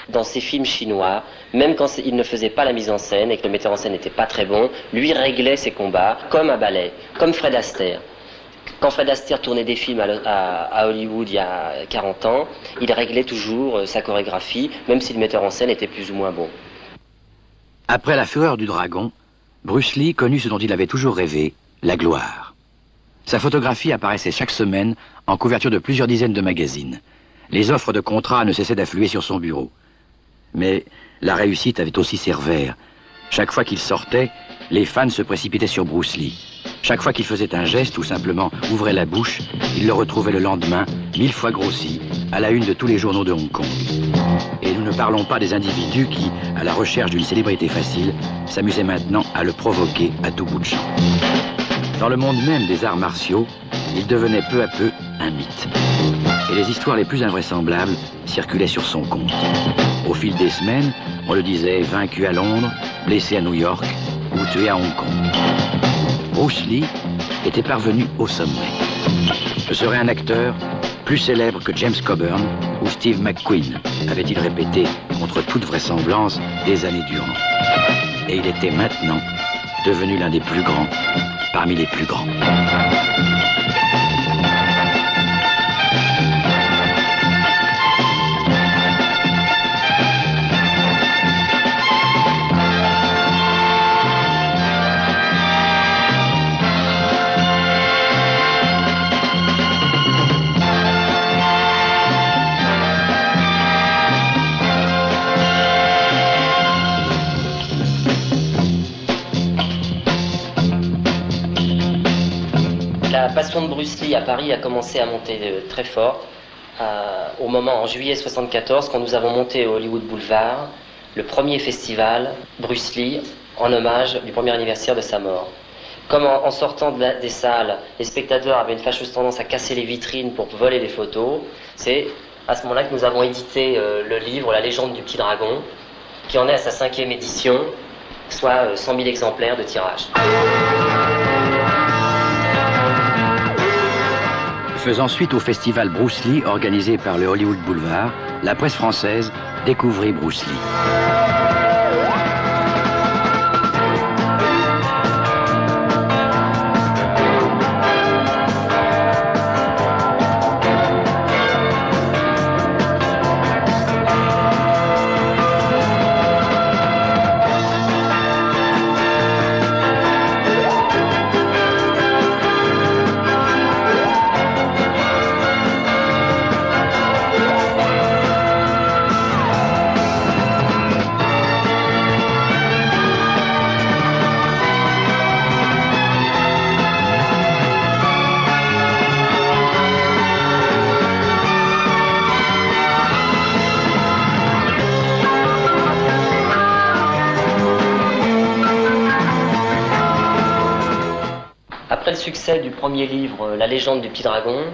Dans ses films chinois, même quand il ne faisait pas la mise en scène et que le metteur en scène n'était pas très bon, lui réglait ses combats comme un ballet, comme Fred Astaire. Quand Fred Astaire tournait des films à Hollywood il y a 40 ans, il réglait toujours sa chorégraphie, même si le metteur en scène était plus ou moins bon. Après La Fureur du Dragon, Bruce Lee connut ce dont il avait toujours rêvé, la gloire. Sa photographie apparaissait chaque semaine en couverture de plusieurs dizaines de magazines. Les offres de contrats ne cessaient d'affluer sur son bureau. Mais la réussite avait aussi ses revers. Chaque fois qu'il sortait, les fans se précipitaient sur Bruce Lee. Chaque fois qu'il faisait un geste ou simplement ouvrait la bouche, ils le retrouvaient le lendemain, 1000 fois grossi, à la une de tous les journaux de Hong Kong. Et nous ne parlons pas des individus qui, à la recherche d'une célébrité facile, s'amusaient maintenant à le provoquer à tout bout de champ. Dans le monde même des arts martiaux, il devenait peu à peu un mythe. et les histoires les plus invraisemblables circulaient sur son compte. Au fil des semaines, on le disait vaincu à Londres, blessé à New York ou tué à Hong Kong. Bruce Lee était parvenu au sommet. Ce serait un acteur plus célèbre que James Coburn ou Steve McQueen, avait-il répété contre toute vraisemblance des années durant. Et il était maintenant devenu l'un des plus grands parmi les plus grands. La passion de Bruce Lee à Paris a commencé à monter très fort au moment, en juillet 1974, quand nous avons monté au Hollywood Boulevard le premier festival Bruce Lee en hommage du premier anniversaire de sa mort. Comme en sortant des salles, les spectateurs avaient une fâcheuse tendance à casser les vitrines pour voler des photos, c'est à ce moment-là que nous avons édité le livre La légende du petit dragon, qui en est à sa 5e édition, soit 100 000 exemplaires de tirage. Faisant suite au festival Bruce Lee organisé par le Hollywood Boulevard, la presse française découvrit Bruce Lee. Après le succès du premier livre, La légende du petit dragon,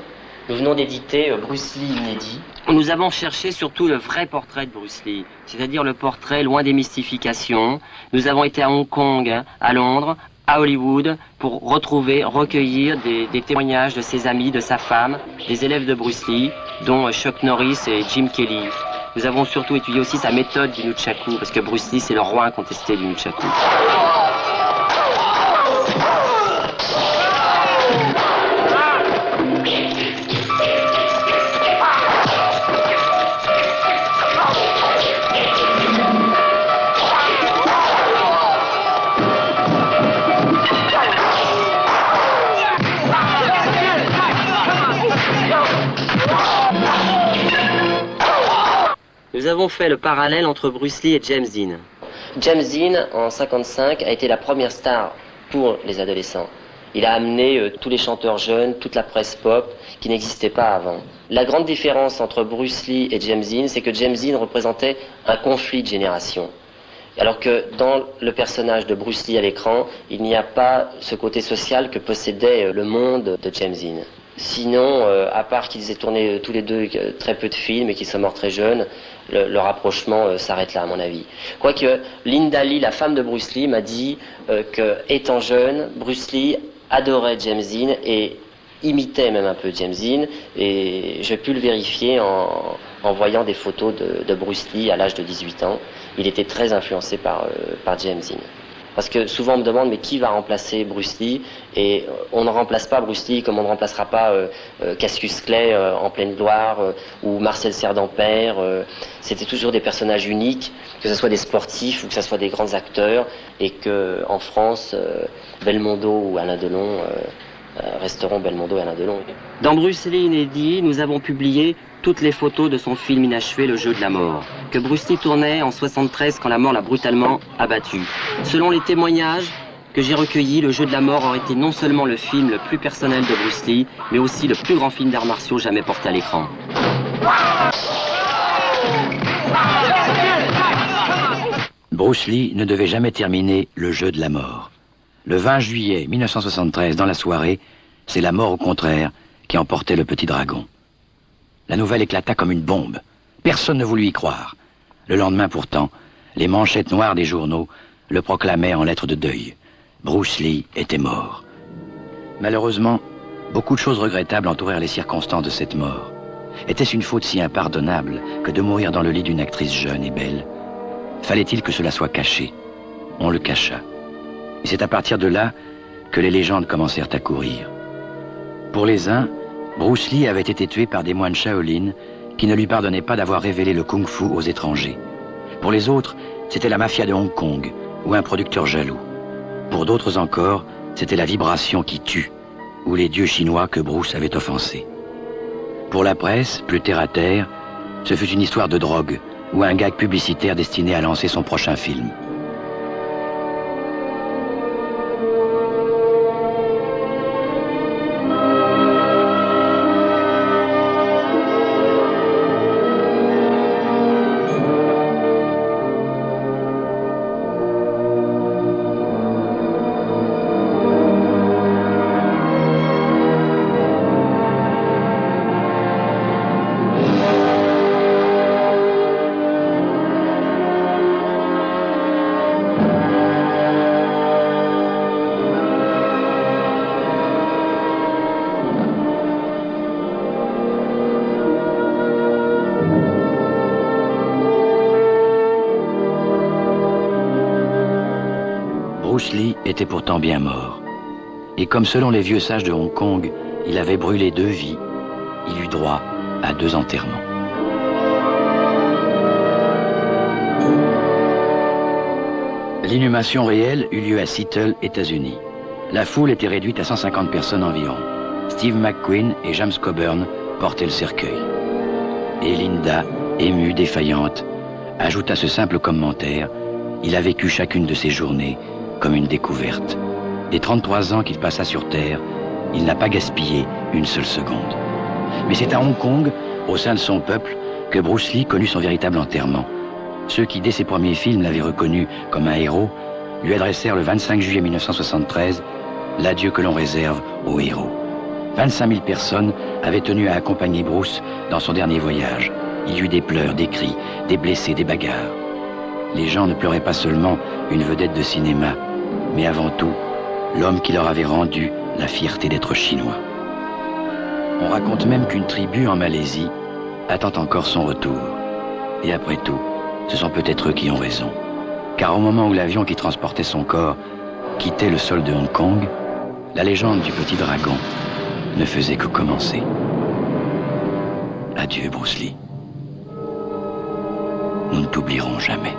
nous venons d'éditer Bruce Lee inédit. Nous avons cherché surtout le vrai portrait de Bruce Lee, c'est-à-dire le portrait loin des mystifications. Nous avons été à Hong Kong, à Londres, à Hollywood, pour retrouver, recueillir des témoignages de ses amis, de sa femme, des élèves de Bruce Lee, dont Chuck Norris et Jim Kelly. Nous avons surtout étudié aussi sa méthode du nunchaku, parce que Bruce Lee, c'est le roi incontesté du nunchaku. Nous avons fait le parallèle entre Bruce Lee et James Dean. James Dean, en 1955, a été la première star pour les adolescents. Il a amené tous les chanteurs jeunes, toute la presse pop, qui n'existait pas avant. La grande différence entre Bruce Lee et James Dean, c'est que James Dean représentait un conflit de génération. Alors que dans le personnage de Bruce Lee à l'écran, il n'y a pas ce côté social que possédait le monde de James Dean. Sinon, à part qu'ils aient tourné tous les deux très peu de films et qu'ils sont morts très jeunes, le rapprochement s'arrête là, à mon avis. Quoique, Linda Lee, la femme de Bruce Lee, m'a dit que, étant jeune, Bruce Lee adorait James Dean et imitait même un peu James Dean, et j'ai pu le vérifier en voyant des photos de Bruce Lee à l'âge de 18 ans. Il était très influencé par James Dean. Parce que souvent on me demande mais qui va remplacer Bruce Lee, et on ne remplace pas Bruce Lee comme on ne remplacera pas Cassius Clay en pleine gloire ou Marcel Cerdan-Père. C'était toujours des personnages uniques, que ce soit des sportifs ou que ce soit des grands acteurs, et que en France Belmondo ou Alain Delon resteront Belmondo et Alain Delon. Dans Bruce Lee inédit, nous avons publié toutes les photos de son film inachevé Le jeu de la mort, que Bruce Lee tournait en 73 quand la mort l'a brutalement abattu. Selon les témoignages que j'ai recueillis, Le jeu de la mort aurait été non seulement le film le plus personnel de Bruce Lee, mais aussi le plus grand film d'arts martiaux jamais porté à l'écran. Bruce Lee ne devait jamais terminer Le jeu de la mort. Le 20 juillet 1973, dans la soirée, c'est la mort au contraire qui emportait le petit dragon. La nouvelle éclata comme une bombe. Personne ne voulut y croire. Le lendemain pourtant, les manchettes noires des journaux le proclamaient en lettres de deuil. Bruce Lee était mort. Malheureusement, beaucoup de choses regrettables entourèrent les circonstances de cette mort. Était-ce une faute si impardonnable que de mourir dans le lit d'une actrice jeune et belle? Fallait-il que cela soit caché? On le cacha. Et c'est à partir de là que les légendes commencèrent à courir. Pour les uns, Bruce Lee avait été tué par des moines Shaolin qui ne lui pardonnaient pas d'avoir révélé le kung-fu aux étrangers. Pour les autres, c'était la mafia de Hong Kong ou un producteur jaloux. Pour d'autres encore, c'était la vibration qui tue ou les dieux chinois que Bruce avait offensés. Pour la presse, plus terre à terre, ce fut une histoire de drogue ou un gag publicitaire destiné à lancer son prochain film. Bruce Lee était pourtant bien mort. Et comme selon les vieux sages de Hong Kong, il avait brûlé 2 vies, il eut droit à 2 enterrements. L'inhumation réelle eut lieu à Seattle, États-Unis. La foule était réduite à 150 personnes environ. Steve McQueen et James Coburn portaient le cercueil. Et Linda, émue, défaillante, ajouta ce simple commentaire: il a vécu chacune de ses journées comme une découverte. Des 33 ans qu'il passa sur Terre, il n'a pas gaspillé une seule seconde. Mais c'est à Hong Kong, au sein de son peuple, que Bruce Lee connut son véritable enterrement. Ceux qui, dès ses premiers films, l'avaient reconnu comme un héros, lui adressèrent le 25 juillet 1973 l'adieu que l'on réserve aux héros. 25 000 personnes avaient tenu à accompagner Bruce dans son dernier voyage. Il y eut des pleurs, des cris, des blessés, des bagarres. Les gens ne pleuraient pas seulement une vedette de cinéma, mais avant tout, l'homme qui leur avait rendu la fierté d'être chinois. On raconte même qu'une tribu en Malaisie attend encore son retour. Et après tout, ce sont peut-être eux qui ont raison. Car au moment où l'avion qui transportait son corps quittait le sol de Hong Kong, la légende du petit dragon ne faisait que commencer. Adieu, Bruce Lee. Nous ne t'oublierons jamais.